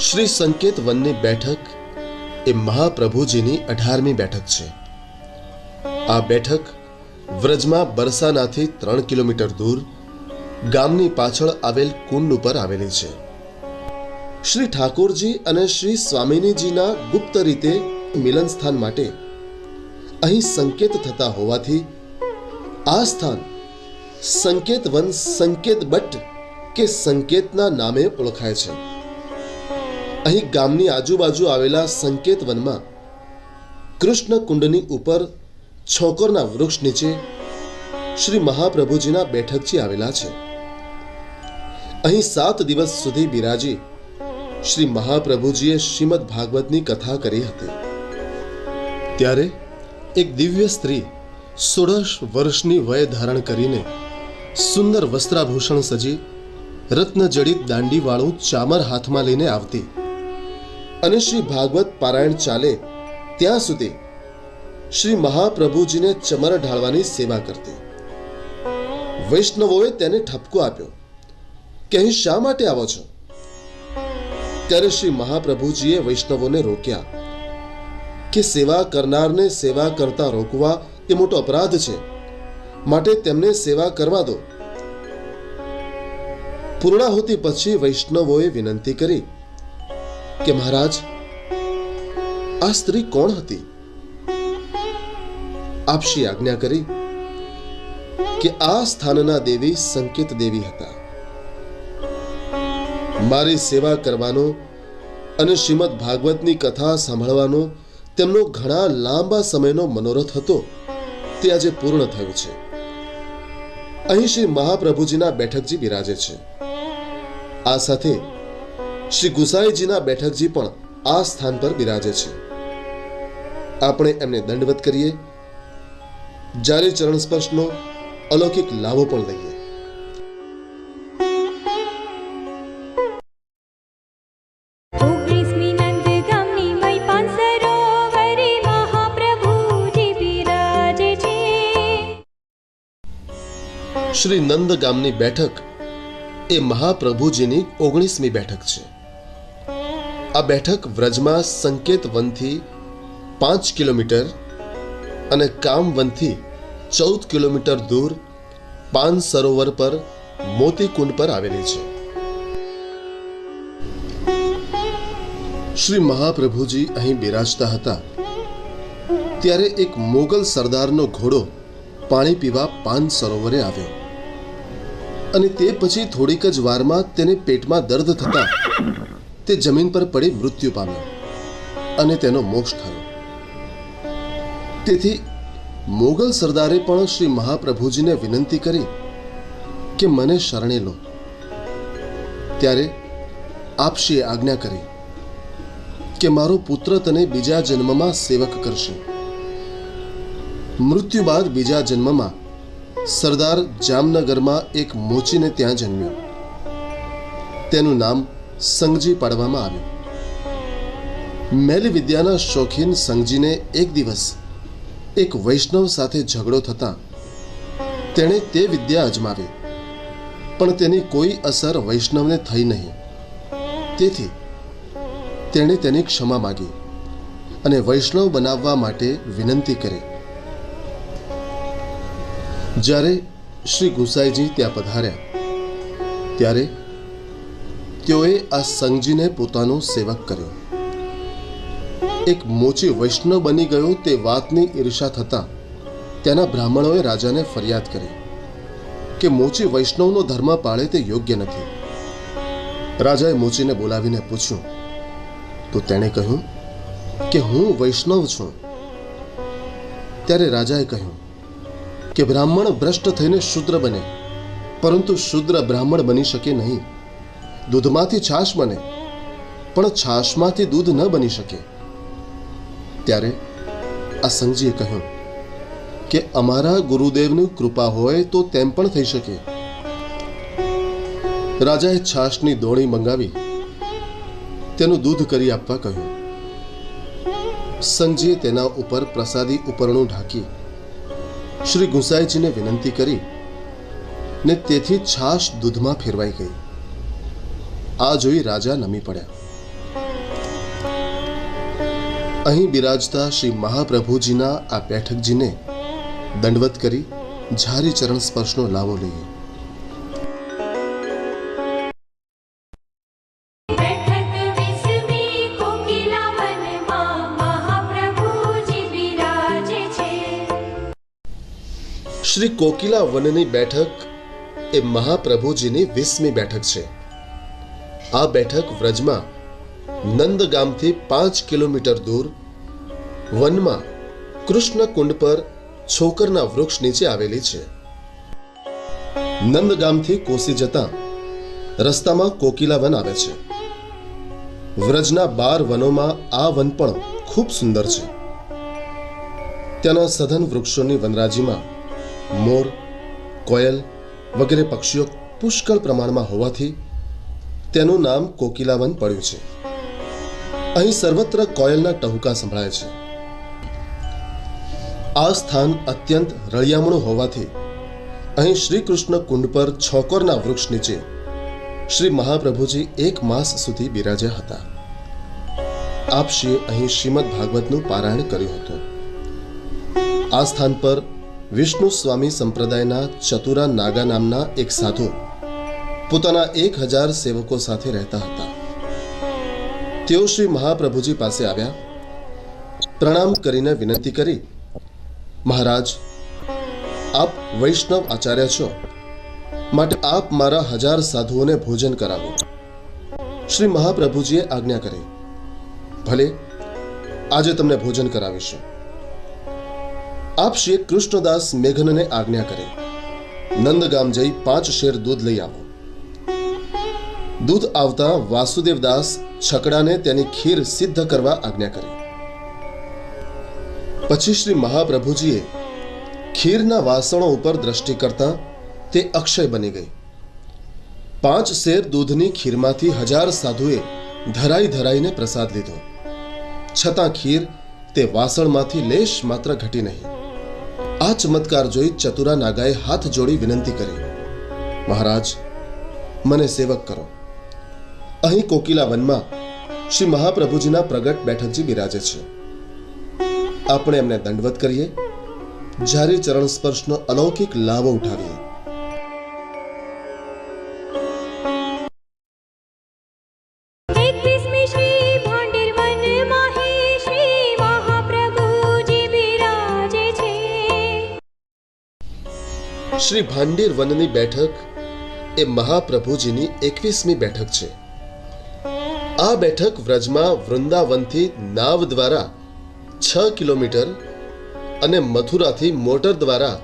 શ્રી સંકેત વનની બેઠક એ મહાપ્રભુજીની 18મી બેઠક છે. આ બેઠક વ્રજમાં બરસાનાથી 3 કિલોમીટર દૂર ગામની પાછળ આવેલ કુંડ ઉપર આવેલી છે. શ્રી ઠાકોરજી અને શ્રી સ્વામિનીજીના ગુપ્ત રીતે મિલન સ્થાન માટે અહીં સંકેત થતા હોવાથી આ સ્થાન સંકેત વન, સંકેત બટ્ટ કે સંકેતના નામે ઓળખાય છે. અહીં ગામની આજુબાજુ આવેલા સંકેત વનમાં કૃષ્ણ કુંડની ઉપર છોકરના વૃક્ષ નીચે શ્રી મહાપ્રભુજીના બેઠકજી આવેલા છે. અહીં 7 દિવસ સુધી બિરાજી શ્રી મહાપ્રભુજીએ શ્રીમદ ભાગવતની કથા કરી હતી. ત્યારે એક દિવ્ય સ્ત્રી 16 વર્ષની વય ધારણ કરીને સુંદર વસ્ત્રાભૂષણ સજી રત્નજડિત દાંડીવાળું ચામર હાથમાં લઈને આવતી અને શ્રી ભાગવત પારાયણ ચાલે ત્યાં સુધી શ્રી મહાપ્રભુજીને ચમર ઢાળવાની સેવા કરતી. વૈષ્ણવોએ તેને ઠપકો આપ્યો કે અહીં શા માટે આવો છો? ત્યારે શ્રી મહાપ્રભુજીએ વૈષ્ણવોને રોક્યા કે સેવા કરનારને સેવા કરતા રોકવા એ મોટો અપરાધ છે, માટે તેમને સેવા કરવા દો. પૂર્ણાહુતિ પછી વૈષ્ણવોએ વિનંતી કરી કે મહારાજ, આ સ્ત્રી કોણ હતી? આપશી આજ્ઞા કરી કે આ સ્થાનના દેવી સંકેત દેવી હતા. મારી સેવા કરવાનો અને શ્રીમદ ભાગવતની કથા સાંભળવાનો તેમનો ઘણા લાંબા સમયનો મનોરથ હતો, તે આજે પૂર્ણ થયો છે. અહીં શ્રી મહાપ્રભુજીના બેઠકજી બિરાજે છે. આ સાથે શ્રી ગુસાઈજીના બેઠકજી પણ આ સ્થાન પર બિરાજે છે. આપણે એમને દંડવત કરીએ, જ્યારે ચરણ સ્પર્શનો અલૌકિક લાભો પણ લઈએ. શ્રી નંદ ગામની બેઠક એ મહાપ્રભુજીની 19મી બેઠક છે. આ બેઠક વ્રજમાં સંકેત વનથી 5 કિલોમીટર અને કામ વનથી 14 કિલોમીટર દૂર પાન સરોવર પર મોતીકુંડ પર આવેલી છે. શ્રી મહાપ્રભુજી અહીં બિરાજતા હતા ત્યારે એક મોગલ સરદારનો ઘોડો પાણી પીવા પાન સરોવરે આવ્યો અને તે પછી થોડીક જ વારમાં તેને પેટમાં દર્દ થતા તે જમીન પર પડી મૃત્યુ પામ્યો અને તેનો મોક્ષ થયો. તેથી મોગલ સરદારે પણ શ્રી મહાપ્રભુજીને વિનંતી કરી કે મને શરણે લો. ત્યારે આપશીએ આજ્ઞા કરી કે મારો પુત્ર તને બીજા જન્મમાં સેવક કરશે. મૃત્યુ બાદ બીજા જન્મમાં સરદાર જામનગરમાં એક મોચીને ત્યાં જન્મ્યો. તેનું નામ સંગજી પાડવામાં આવ્યું. મેલી વિદ્યાના શોખીન સંગજીને એક દિવસ એક વૈષ્ણવ સાથે ઝઘડો થતા તેણે તે વિદ્યા અજમાવી, પણ તેની કોઈ અસર વૈષ્ણવને થઈ નહીં. તેથી તેણે તેની ક્ષમા માગી અને વૈષ્ણવ બનાવવા માટે વિનંતી કરી. જ્યારે શ્રી ગુસાઈજી ત્યાં પધાર્યા ત્યારે તેઓએ આ સંગજીને પોતાનો સેવક કર્યો. એક મોચી વૈષ્ણવ બની ગયો તે વાતની ઈર્ષા થતા ત્યાંના બ્રાહ્મણોએ રાજાને ફરિયાદ કરી કે મોચી વૈષ્ણવનો ધર્મ પાળે તે યોગ્ય નથી. રાજાએ મોચીને બોલાવીને પૂછ્યું તો તેણે કહ્યું કે હું વૈષ્ણવ છું. ત્યારે રાજાએ કહ્યું કે બ્રાહ્મણ ભ્રષ્ટ થઈને શૂદ્ર બને, પરંતુ શૂદ્ર બ્રાહ્મણ બની શકે નહીં. દૂધમાંથી છાશ બને, પણ છાશમાંથી દૂધ ન બની શકે. ત્યારે આ સંગજીએ કહ્યું કે અમારા ગુરુદેવની કૃપા હોય તો તેમ પણ થઈ શકે. રાજાએ છાશની દોણી મંગાવી તેનું દૂધ કરી આપવા કહ્યું. સંગજીએ તેના ઉપર પ્રસાદી ઉપરણું ઢાંકી શ્રી ગુસાઈજીને વિનંતી કરી ને તેથી છાશ દૂધમાં ફેરવાઈ ગઈ. આ જોઈ રાજા નમી પડ્યા. અહીં બિરાજતા શ્રી મહાપ્રભુજીના આ બેઠકજીને દંડવત કરી જારી ચરણ સ્પર્શનો લાવો લઈએ. શ્રી કોકિલા વનની બેઠક એ મહાપ્રભુજીની 20મી બેઠક છે. આ બેઠક વ્રજમાં નંદ ગામથી 5 કિલોમીટર દૂર વનમાં કૃષ્ણ કુંડ પર છોકરના વૃક્ષ નીચે આવેલી છે. નંદ ગામથી કોસી જતા રસ્તામાં કોકિલા વન આવે છે. વ્રજના 12 વનોમાં આ વન પણ ખૂબ સુંદર છે. ત્યાંના સઘન વૃક્ષોની વનરાજીમાં મોર, કોયલ વગેરે પક્ષીઓ પુષ્કળ પ્રમાણમાં હોવાથી તેનું નામ કોકિલાવન પડ્યું છે. અહીં સર્વત્ર કોયલના ટહુકા સંભળાય છે. આ સ્થાન અત્યંત રળિયામણું હોવાથી અહીં શ્રી કૃષ્ણ કુંડ પર છોકરના વૃક્ષ નીચે શ્રી મહાપ્રભુજી 1 માસ સુધી બિરાજ્યા હતા. આપશ્રીએ અહીં શ્રીમદ ભાગવતનું પારાયણ કર્યું હતું. આ સ્થાન પર વિષ્ણુ સ્વામી સંપ્રદાયના ચતુરા નાગા નામના એક સાધુ પોતાના 1000 સેવકો સાથે રહેતા હતા. તેઓ શ્રી મહાપ્રભુજી પાસે આવ્યા, પ્રણામ કરીને વિનંતી કરી, મહારાજ, આપ વૈષ્ણવ આચાર્ય છો, માટે આપ મારા 1000 સાધુઓને ભોજન કરાવો. શ્રી મહાપ્રભુજીએ આજ્ઞા કરી, ભલે, આજે તમને ભોજન કરાવીશું. આપશ્રીએ કૃષ્ણદાસ મેઘનને આજ્ઞા કરી, નંદગામ જઈ 5 શેર દૂધ લઈ આવો. દૂધ આવતા વાસુદેવદાસ છકડાને તેની ખીર સિદ્ધ કરવા આજ્ઞા કરી. પછી શ્રી મહાપ્રભુજીએ ખીરના વાસણો ઉપર દ્રષ્ટિ કરતા તે અક્ષય બની ગઈ. 5 શેર દૂધની ખીરમાંથી 1000 સાધુએ ધરાઈને પ્રસાદ લીધો, છતાં ખીર તે વાસણમાંથી લેશ માત્ર ઘટી નહીં. આ ચમત્કાર જોઈ ચતુરા નાગાએ હાથ જોડી વિનંતી કરી, મહારાજ, મને સેવક કરો. અહીં કોકિલા વનમાં શ્રી મહાપ્રભુજીના પ્રગટ બેઠકજી બિરાજે છે. આપણે એમને દંડવત કરીએ, જારી ચરણ સ્પર્શનો અલૌકિક લાભ ઉઠાવીએ. શ્રી ભાંડીર વનની બેઠક એ મહાપ્રભુજીની 21મી બેઠક છે. આ બેઠક વ્રજમાં વૃંદાવનથી નાવ દ્વારા 6 કિલોમીટર અને મથુરાથી મોટર દ્વારા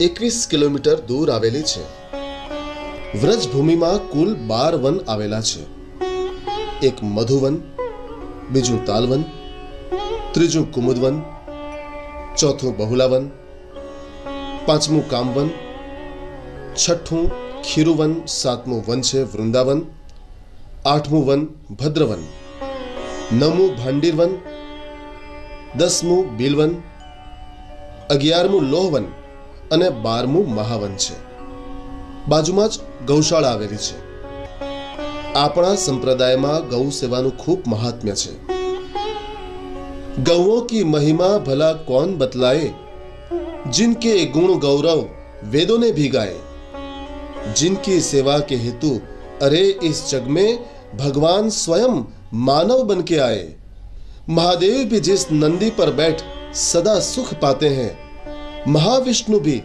21 કિલોમીટર દૂર આવેલી છે. વ્રજભૂમિમાં કુલ 12 વન આવેલા છે. એક મધુવન, બીજું તાલવન, ત્રીજું કુમુદવન, ચોથું બહુલાવન, પાંચમું કામવન, છઠ્ઠું ખીરુવન, સાતમું વન છે વૃંદાવન, આઠમું વન ભદ્રવન, નવમું ભાંડીરવન, 10મું બિલવન, 11મું લોહવન અને 12મું મહાવન છે. બાજુમાં જ ગૌશાળા આવેલી છે. આપણા સંપ્રદાયમાં ગૌ સેવાનું ખૂબ મહાત્મ્ય છે. ગૌઓ કી મહિમા ભલા કૌન બતલાए, जिनके गुण गौरव वेदों ने भी गाए, जिनकी सेवा के हेतु अरे इस जग में भगवान स्वयं मानव बन के आए. महादेव भी जिस नंदी पर बैठ सदा सुख पाते हैं, महाविष्णु भी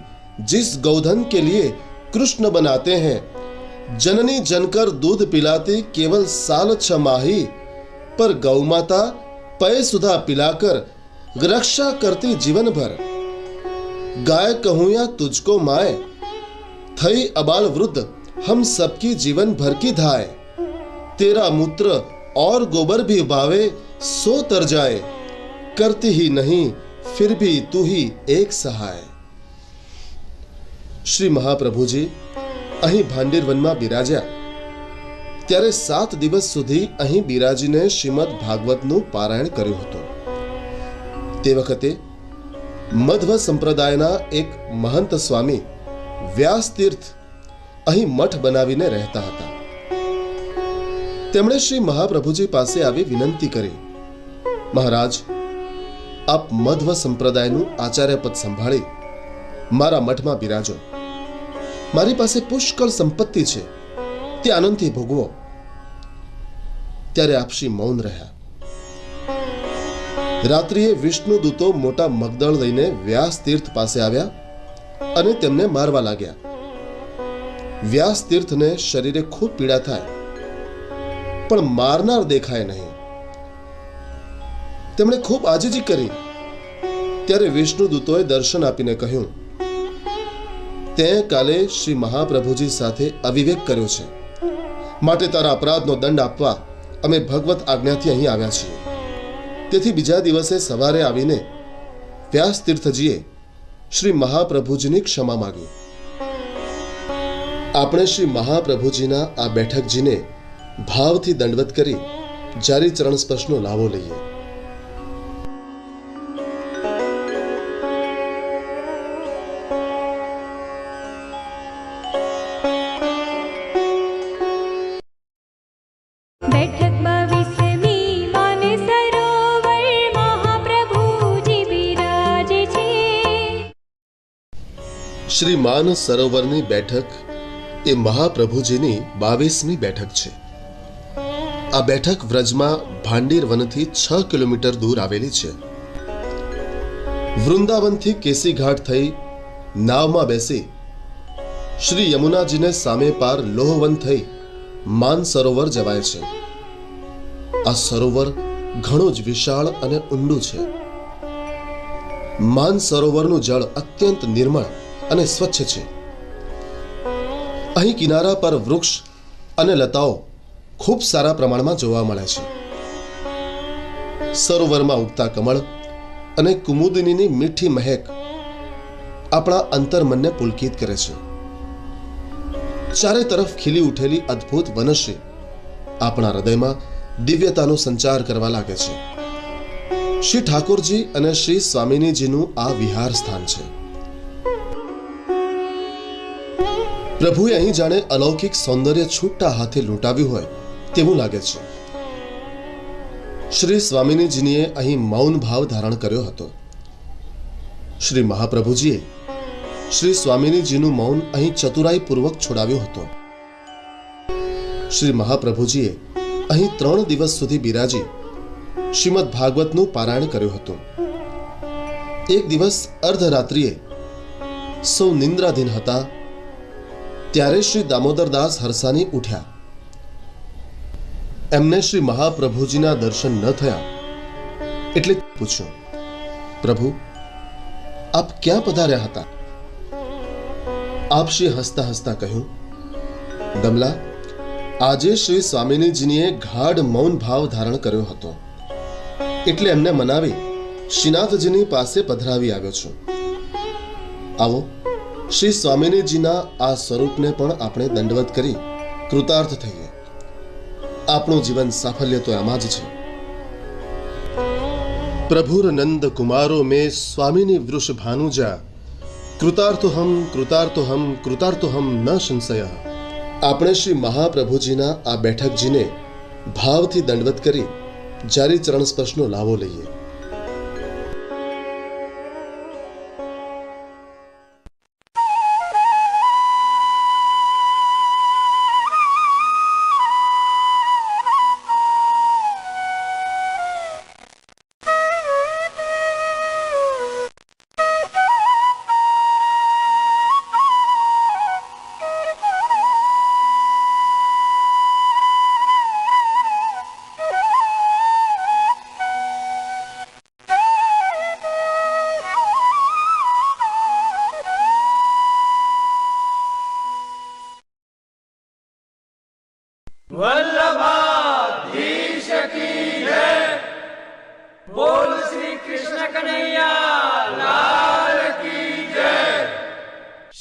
जिस गौधन के लिए कृष्ण बनाते हैं, जननी जनकर दूध पिलाती केवल साल 6 माही, पर गौ माता पय सुधा पिलाकर रक्षा करती जीवन भर. गाय कहूं या तुझको माए, थई अबाल वृद्ध हम सबकी जीवन भर की धाय. तेरा मूत्र और गोबर भी भावे सो तर जाए, करती ही नहीं फिर भी तू ही एक सहाय. શ્રી મહાપ્રભુજી અહીં ભાંડીર વનમાં બિરાજ્યા ત્યારે 7 દિવસ સુધી અહીં બિરાજીને શ્રીમદ ભાગવતનું પારાયણ કર્યું હતું. તે વખતે મધ્વ સંપ્રદાયના એક મહંત સ્વામી વ્યાસતીર્થ અહીં મઠ બનાવીને રહેતા હતા. તેમણે શ્રી મહાપ્રભુજી પાસે આવી વિનંતી કરી, મહારાજ, આપ મધ્વ સંપ્રદાયનું આચાર્ય પદ સંભાળી મારા મઠમાં બિરાજો. મારી પાસે પુષ્કળ સંપત્તિ છે, તે આનંદથી ભોગવો. ત્યારે આપશ્રી મૌન રહ્યા. રાત્રિએ વિષ્ણુ દૂતો મોટા મગદળ લઈને વ્યાસ તીર્થ પાસે આવ્યા અને તેમને મારવા લાગ્યા. વ્યાસ તીર્થને શરીરે ખૂબ પીડા થાય, પણ મારનાર દેખાય નહીં. તેમણે ખૂબ આજીજી કરી. ત્યારે વિષ્ણુ દૂતોએ દર્શન આપીને કહ્યું, તે કાલે શ્રી મહાપ્રભુજી સાથે અવિવેક કર્યો છે, માટે તારા અપરાધનો દંડ આપવા અમે ભગવત આજ્ઞાથી અહીં આવ્યા છીએ. તેથી બીજા દિવસે સવારે આવીને વ્યાસ તીર્થજીએ શ્રી મહાપ્રભુજીની ક્ષમા માંગી. આપણે શ્રી મહાપ્રભુજીના આ બેઠકજીને ભાવથી દંડવત કરી જારી ચરણ સ્પર્શનો લાવો લઈએ. શ્રી માન સરોવરની બેઠક એ મહાપ્રભુજીની 22મી બેઠક છે. આ બેઠક વ્રજમાં ભાંડીર વનથી 6 કિલોમીટર દૂર આવેલી છે. વૃંદાવનથી કેસી ઘાટ થઈ નાવમાં બેસી શ્રી યમુનાજીને સામે પાર લોહવન થઈ માન સરોવર જવાય છે. આ સરોવર ઘણું જ વિશાળ અને ઊંડું છે. માન સરોવરનું જળ અત્યંત નિર્મળ અને સ્વચ્છ છે. અહીં કિનારા પર વૃક્ષ અને લતાઓ ખૂબ સારા પ્રમાણમાં જોવા મળે છે. સરોવરમાં ઉગતા કમળ અને કુમુદનીની મીઠી મહેક આપણા અંતર્મનને પુલકિત કરે છે. ચારે તરફ ખીલી ઉઠેલી અદ્ભુત વનશ્રી આપણા હૃદયમાં દિવ્યતાનો સંચાર કરવા લાગે છે. શ્રી ઠાકોરજી અને શ્રી સ્વામિનીજીનું આ વિહાર સ્થાન છે. પ્રભુએ અહીં જાણે અલૌકિક સૌંદર્ય છૂટા હાથે લૂંટાવ્યું હોય તેવું લાગે છે. શ્રી સ્વામિનીજીએ અહીં મૌન ભાવ ધારણ કર્યો હતો. શ્રી મહાપ્રભુજીએ શ્રી સ્વામિનીજીનું મૌન અહીં ચતુરાઈપૂર્વક છોડાવ્યું હતું. શ્રી મહાપ્રભુજીએ અહીં 3 દિવસ સુધી બિરાજી શ્રીમદ ભાગવતનું પારાયણ કર્યું હતું. એક દિવસ અર્ધરાત્રિએ સૌ નિંદ્રાધીન હતા ત્યારે શ્રી દામોદરદાસ હરસાની ઉઠ્યા. એમને શ્રી મહાપ્રભુજીના દર્શન ન થયા એટલે પૂછ્યું, પ્રભુ આપ ક્યાં પધાર્યા હતા? આપશ્રી હસતા હસતા કહ્યું, દમલા, આજે શ્રી સ્વામિનીજીએ ગાઢ મૌન ભાવ ધારણ કર્યો હતો એટલે એમને મનાવી શ્રીનાથજીની પાસે પધરાવી આવ્યો છું. આવો શ્રી સ્વામિનીજીના આ સ્વરૂપને પણ આપણે દંડવત કરી કૃતાર્થ થઈએ. આપણું જીવન સાફલ્ય તો આમાં જ છે. પ્રભુર નંદ કુમારો મેં સ્વામિની વૃષ ભાનુજા કૃતાર્થોહમ કૃતાર્થોહમ કૃતાર્થોહમ ન સંશય. આપણે શ્રી મહાપ્રભુજીના આ બેઠકજીને ભાવથી દંડવત કરી જારી ચરણ સ્પર્શનો લાવો લઈએ. वल्लभाधीश की जय। बोल श्री कृष्ण कन्हैया लाल की जय।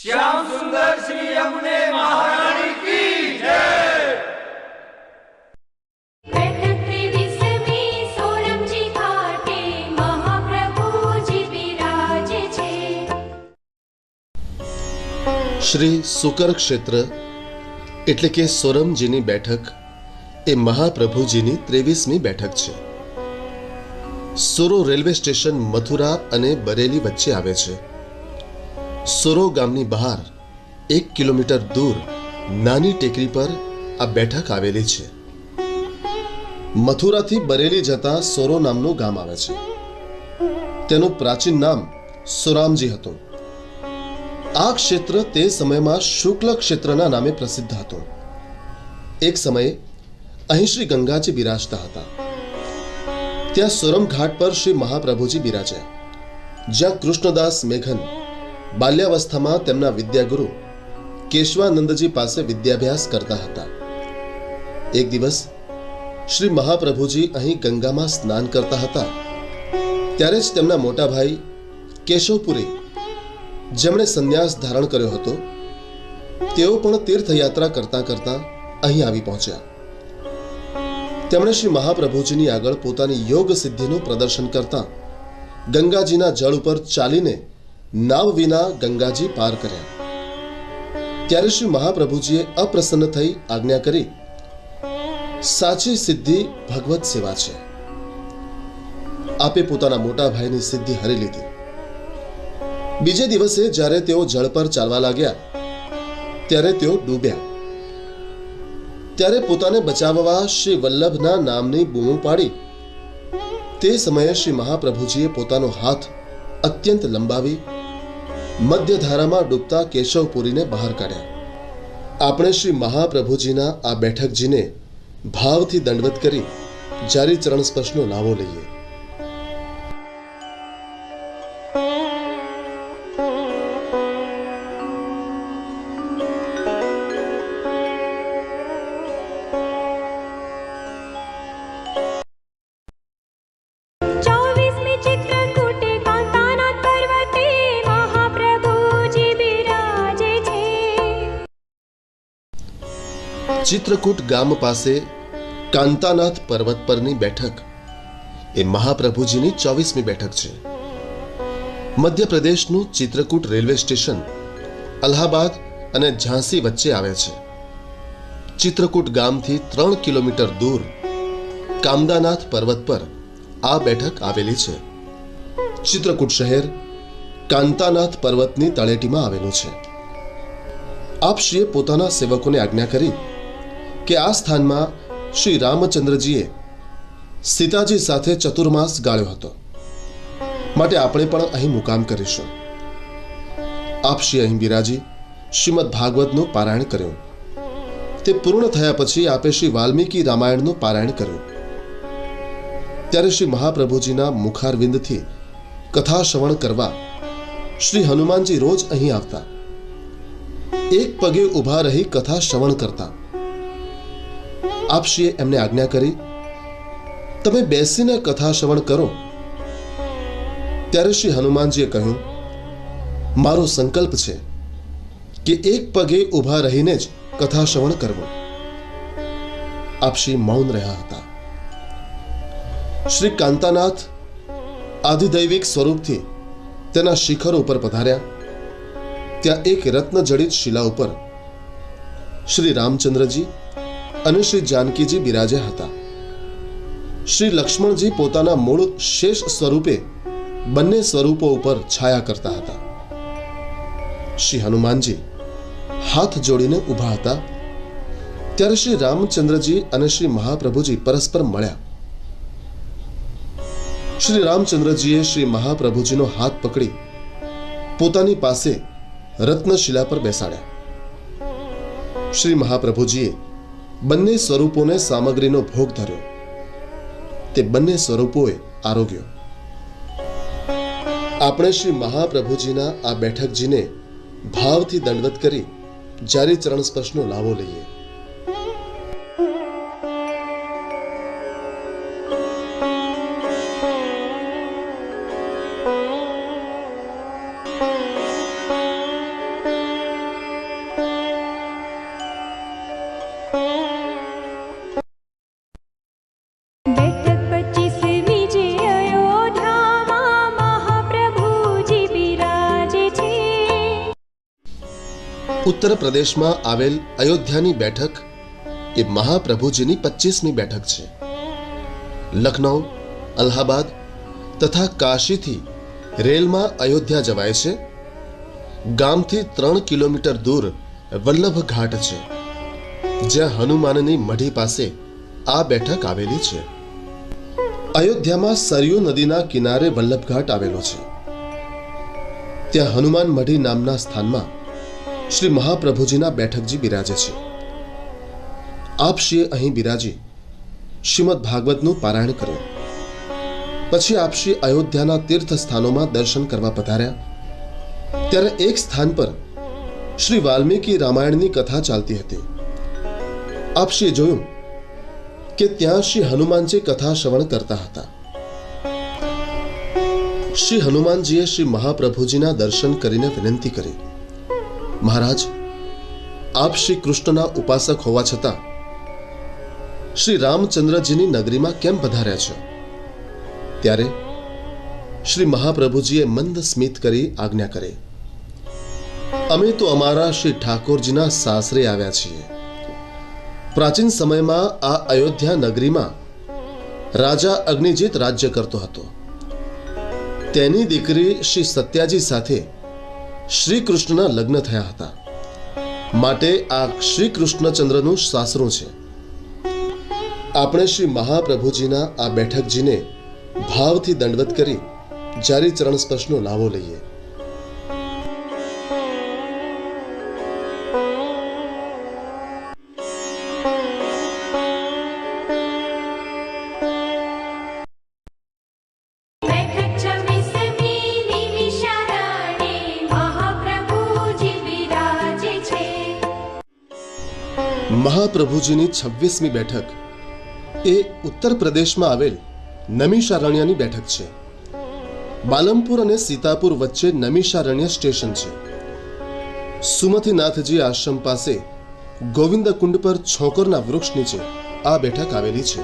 श्याम सुंदर श्री यमुने महारानी की जय। શ્રી સુકર ક્ષેત્ર એટલે કે સોરમજીની બેઠક એ મહાપ્રભુજીની 23મી બેઠક છે. સોરો રેલવે સ્ટેશન મથુરા અને બરેલી વચ્ચે આવે છે. સોરો ગામની બહાર 1 કિલોમીટર દૂર નાની ટેકરી પર આ બેઠક આવેલી છે. મથુરાથી બરેલી જતા સોરો નામનું ગામ આવે છે. તેનું પ્રાચીન નામ સોરામજી હતું. આ ક્ષેત્ર તે સમયમાં શુક્લ ક્ષેત્રના નામે પ્રસિદ્ધ હતું. એક સમયે અહીં શ્રી ગંગાજી બિરાજતા હતા. ત્યાં સોરમ ઘાટ પર શ્રી મહાપ્રભુજી બિરાજ્યા, જ્યાં કૃષ્ણદાસ મેઘન બાલ્યાવસ્થામાં તેમના વિદ્યાગુરુ કેશવાનંદજી પાસે વિદ્યાભ્યાસ કરતા હતા. એક દિવસ શ્રી મહાપ્રભુજી અહીં ગંગામાં સ્નાન કરતા હતા ત્યારે જ તેમના મોટા ભાઈ કેશવપુરી, જેમણે સંન્યાસ ધારણ કર્યો હતો, તેઓ પણ તીર્થયાત્રા કરતા કરતા અહીં આવી પહોંચ્યા. તેમણે શ્રી મહાપ્રભુજીની આગળ પોતાની યોગ સિદ્ધિનું પ્રદર્શન કરતા ગંગાજીના જળ ઉપર ચાલીને નાવ વિના ગંગાજી પાર કર્યા. ત્યારે શ્રી મહાપ્રભુજીએ અપ્રસન્ન થઈ આજ્ઞા કરી, સાચી સિદ્ધિ ભગવત સેવા છે. આપે પોતાના મોટા ભાઈની સિદ્ધિ હરી લીધી. બીજે દિવસે જ્યારે તેઓ જળ પર ચાલવા લાગ્યા ત્યારે તેઓ ડૂબ્યા. ત્યારે પોતાને બચાવવા શ્રી વલ્લભના નામની બૂમો પાડી. તે સમયે શ્રી મહાપ્રભુજીએ પોતાનો હાથ અત્યંત લંબાવી મધ્ય ધારામાં ડૂબતા કેશવપુરીને બહાર કાઢ્યા. આપણે શ્રી મહાપ્રભુજીના આ બેઠકજીને ભાવથી દંડવત કરી જારી ચરણ સ્પર્શનો લાવો લઈએ. ચિત્રકૂટ ગામ પાસે કાંતાનાથ પર્વત પરની બેઠક એ મહાપ્રભુજીની 24મી બેઠક છે. મધ્યપ્રદેશનું ચિત્રકૂટ રેલવે સ્ટેશન અલ્હાબાદ અને ઝાંસી વચ્ચે આવે છે. ચિત્રકૂટ ગામથી 3 કિલોમીટર દૂર કામદાનાથ પર્વત પર આ બેઠક આવેલી છે. ચિત્રકૂટ શહેર કાંતાનાથ પર્વતની તળેટીમાં આવેલું છે. આપશ્રીએ પોતાના સેવકોને આજ્ઞા કરી કે આ સ્થાનમાં શ્રી રામચંદ્રજીએ સીતાજી સાથે ચતુર્માસ ગાળ્યો હતો, માટે આપણે પણ અહીં મુકામ કરીશું. આપશ્રી અહીં બિરાજી શ્રીમદ ભાગવતનું પારાયણ કર્યું. તે પૂર્ણ થયા પછી આપે શ્રી વાલ્મીકી રામાયણનું પારાયણ કર્યું. ત્યારે શ્રી મહાપ્રભુજીના મુખારવિંદથી કથા શ્રવણ કરવા શ્રી હનુમાનજી રોજ અહીં આવતા. એક પગે ઊભા રહી કથા શ્રવણ કરતા. આપશ્રીએ એમને આજ્ઞા કરી, તમે બેસીને કથા શ્રવણ કરો. ત્યારે શ્રી હનુમાનજીએ કહ્યું, મારો સંકલ્પ છે કે એક પગે ઊભા રહીને જ કથા શ્રવણ કરવું. આપશ્રી મૌન રહ્યા હતા. શ્રી કાંતાનાથ આધિદૈવિક સ્વરૂપથી તેના શિખર ઉપર પધાર્યા. ત્યાં એક રત્નજડિત શિલા ઉપર શ્રી રામચંદ્રજી અને શ્રી જાનકીજી બિરાજ્યા હતા. શ્રી લક્ષ્મણજી પોતાના મૂળ શેષ સ્વરૂપે બંને સ્વરૂપો ઉપર છાયા કરતા હતા. શ્રી હનુમાનજી હાથ જોડીને ઊભા હતા. ત્યારે શ્રી રામચંદ્રજી અને શ્રી મહાપ્રભુજી પરસ્પર મળ્યા. શ્રી રામચંદ્રજીએ શ્રી મહાપ્રભુજીનો હાથ પકડી પોતાની પાસે રત્નશિલા પર બેસાડ્યા. શ્રી મહાપ્રભુજીએ બંને સ્વરૂપોને સામગ્રીનો ભોગ ધર્યો. તે બંને સ્વરૂપોએ આરોગ્યો. આપણે શ્રી મહાપ્રભુજીના આ બેઠકજીને ભાવથી દંડવત કરી જારી ચરણ સ્પર્શનો લાવો લઈએ. ઉત્તર પ્રદેશમાં આવેલ અયોધ્યાની બેઠક એ મહાપ્રભુજીની 25મી બેઠક છે. લખનઉ, અલ્હાબાદ તથા કાશીથી રેલમાં અયોધ્યા જવાય છે. ગામથી 3 કિલોમીટર દૂર વલ્લભ ઘાટ છે, જ્યાં હનુમાનની મઢી પાસે આ બેઠક આવેલી છે. અયોધ્યામાં સરયુ નદીના કિનારે વલ્લભ ઘાટ આવેલો છે. ત્યાં હનુમાન મઢી નામના સ્થાનમાં શ્રી મહાપ્રભુજીના બેઠકજી બિરાજે છે. આપશ્રીએ અહીં બિરાજી શ્રીમદ ભાગવતનું પારાયણ કર્યું. પછી આપશ્રી અયોધ્યાના તીર્થ સ્થાનોમાં દર્શન કરવા પધાર્યા. ત્યારે એક સ્થાન પર શ્રી વાલ્મીકી રામાયણની કથા ચાલતી હતી. આપશ્રીએ જોયું કે ત્યાં શ્રી હનુમાનજી કથા શ્રવણ કરતા હતા. શ્રી હનુમાનજીએ શ્રી મહાપ્રભુજીના દર્શન કરીને વિનંતી કરી, મહારાજ, આપ શ્રી કૃષ્ણના ઉપાસક હોવા છતાં શ્રી રામચંદ્રજીની નગરીમાં કેમ પધાર્યા છો? ત્યારે શ્રી મહાપ્રભુજીએ મંદ સ્મિત કરી આજ્ઞા કરી, અમે તો અમારા શ્રી ઠાકોરજીના સાસરે આવ્યા છીએ. પ્રાચીન સમયમાં આ અયોધ્યા નગરીમાં રાજા અગ્નિજીત રાજ્ય કરતો હતો. તેની દીકરી શ્રી સત્યાજી સાથે શ્રી કૃષ્ણના લગ્ન થયા હતા, માટે આ શ્રી કૃષ્ણચંદ્રનું સાસરું છે. આપણે શ્રી મહાપ્રભુજીના આ બેઠકજીને ભાવથી દંડવત કરી જારી ચરણ સ્પર્શનો લાવો લઈએ. बैठक 26મી નિમિષારણે મહાપ્રભુજી બિરાજે છે. મહાપ્રભુજીની 26મી બેઠક એ ઉત્તર પ્રદેશમાં આવેલ નમિષારણ્યની બેઠક છે. બાલમપુર અને સીતાપુર વચ્ચે નમિષારણ્ય સ્ટેશન છે. સુમતિનાથજી આશ્રમ પાસે ગોવિંદકુંડ પર છોકરના વૃક્ષ નીચે આ બેઠક આવેલી છે.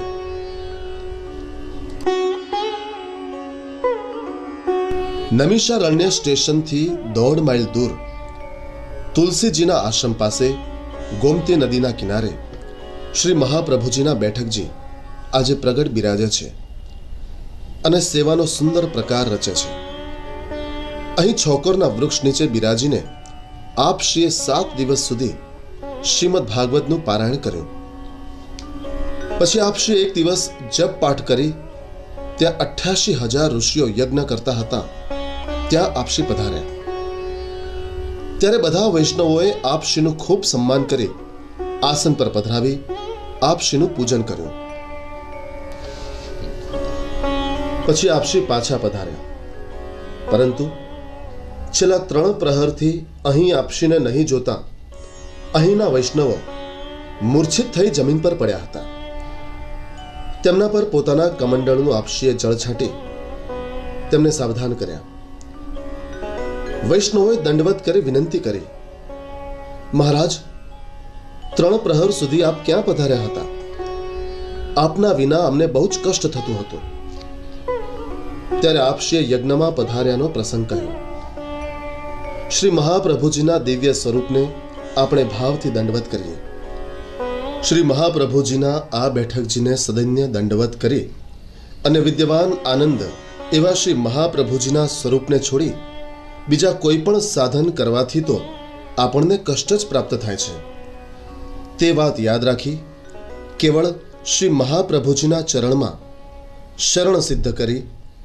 નમિષારણ્ય સ્ટેશનથી 1.5 માઇલ દૂર તુલસીજીના આશ્રમ પાસે ગોમતી નદીના કિનારે શ્રી મહાપ્રભુજીના બેઠકજી આજે પ્રગટ બિરાજે છે અને સેવાનો સુંદર પ્રકાર રચે છે. અહીં છોકરના વૃક્ષ નીચે બિરાજીને આપશ્રીએ 7 દિવસ સુધી શ્રીમદ ભાગવતનું પારાયણ કર્યું. પછી આપશ્રી એક દિવસ જપ પાઠ કરી ત્યાં 88,000 ઋષિઓ યજ્ઞ કરતા હતા ત્યાં આપશ્રી પધાર્યા. ત્યારે બધા વૈષ્ણવોએ આપશ્રીનું ખૂબ સન્માન કરી આસન પર પધરાવી આપશ્રીનું પૂજન કર્યું. પછી આપશ્રી પાછા પધાર્યા, પરંતુ છેલ્લા 3 પ્રહરથી અહીં આપશ્રીને નહીં જોતા અહીંના વૈષ્ણવો મૂર્છિત થઈ જમીન પર પડ્યા હતા. તેમના પર પોતાના કમંડળનું આપશ્રીએ જળ છાંટી તેમને સાવધાન કર્યા. વૈષ્ણવોએ દંડવત કરી વિનંતી કરી, મહારાજ, 3 પ્રહર સુધી આપ ક્યાં પધાર્યા હતા? આપના વિના અમને બહુ જ કષ્ટ થતું હતું. ત્યારે આપશ્રીએ યજ્ઞમાં પધાર્યાનો પ્રસંગ કહ્યો. શ્રી મહાપ્રભુજીના દિવ્ય સ્વરૂપને આપણે ભાવથી દંડવત કરીએ. શ્રી મહાપ્રભુજીના આ બેઠકજીને સદૈન્ય દંડવત કરી અને વિદ્યવાન આનંદ એવા શ્રી મહાપ્રભુજીના સ્વરૂપને છોડી બીજા કોઈ પણ સાધન કરવાથી તો આપણને કષ્ટ જ પ્રાપ્ત થાય છે. તે વાત યાદ રાખી કેવળ શ્રી મહાપ્રભુજીના ચરણમાં શરણ સિદ્ધ કરી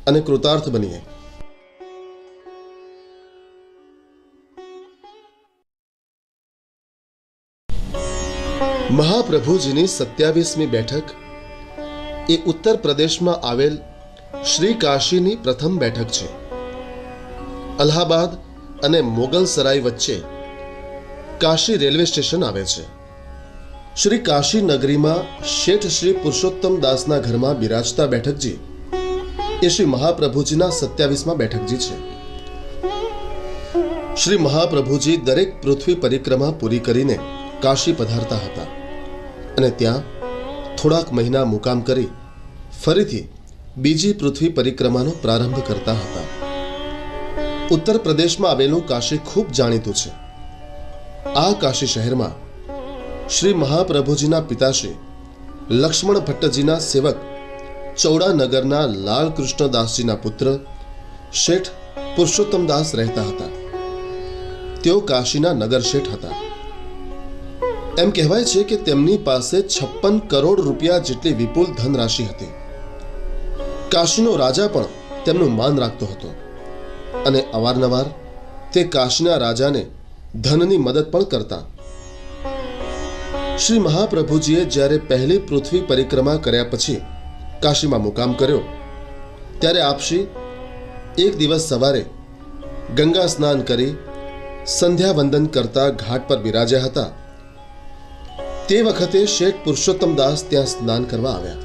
અને કૃતાર્થ બનીએ. મહાપ્રભુજીની 27મી બેઠક એ ઉત્તર પ્રદેશમાં આવેલ શ્રી કાશીની પ્રથમ બેઠક છે. અલ્હાબાદ અને મોગલ સરાય વચ્ચે કાશી રેલવે સ્ટેશન આવે છે. શ્રી કાશી નગરીમાં શેઠ શ્રી પુરુષોત્તમ દાસના ઘરમાં બિરાજતા બેઠકજી એ શ્રી મહાપ્રભુજીના 27મા બેઠકજી છે. શ્રી મહાપ્રભુજી દરેક પૃથ્વી પરિક્રમા પૂરી કરીને કાશી પધારતા હતા અને ત્યાં થોડાક મહિના મુકામ કરી ફરીથી બીજી પૃથ્વી પરિક્રમાનો પ્રારંભ કરતા હતા. ઉત્તર પ્રદેશમાં આવેલું કાશી ખૂબ જાણીતું છે. આ કાશી શહેરમાં શ્રી મહાપ્રભુજીના પિતાશ્રી લક્ષ્મણ ભટ્ટજીના સેવક ચૌડાનગરના લાલ કૃષ્ણદાસજીના પુત્ર શેઠ પુરુષોત્તમદાસ રહેતા હતા. તેઓ કાશીના નગર શેઠ હતા. એમ કહેવાય છે કે તેમની પાસે 56 કરોડ રૂપિયા જેટલી વિપુલ ધનરાશિ હતી. કાશીનો રાજા પણ તેમનું માન રાખતો હતો અને અવારનવાર તે કાશીના રાજાને ધનની મદદ પણ કરતા. શ્રી મહાપ્રભુજીએ જ્યારે પહેલી પૃથ્વી પરિક્રમા કર્યા પછી કાશીમાં મુકામ કર્યો ત્યારે આપશ્રી એક દિવસ સવારે ગંગા સ્નાન કરી સંધ્યા વંદન કરતા ઘાટ પર બિરાજ્યા હતા. તે વખતે શેઠ પુરુષોત્તમદાસ ત્યાં સ્નાન કરવા આવ્યા.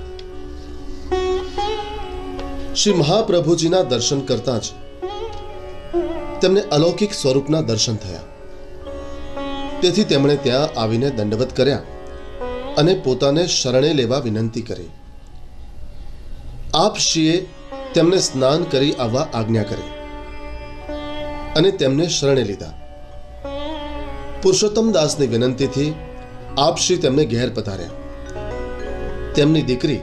શ્રી મહાપ્રભુજીના દર્શન કરતા જ તેમને અલૌકિક સ્વરૂપના દર્શન થયા. તેથી તેમણે ત્યાં આવીને દંડવત કર્યા અને પોતાને શરણે લેવા વિનંતી કરી. આપશ્રીએ તેમને સ્નાન કરી આવવા આજ્ઞા કરી અને તેમને શરણે લીધા. પુરુષોત્તમદાસની વિનંતીથી આપશ્રી તેમને ઘેર પધાર્યા. તેમની દીકરી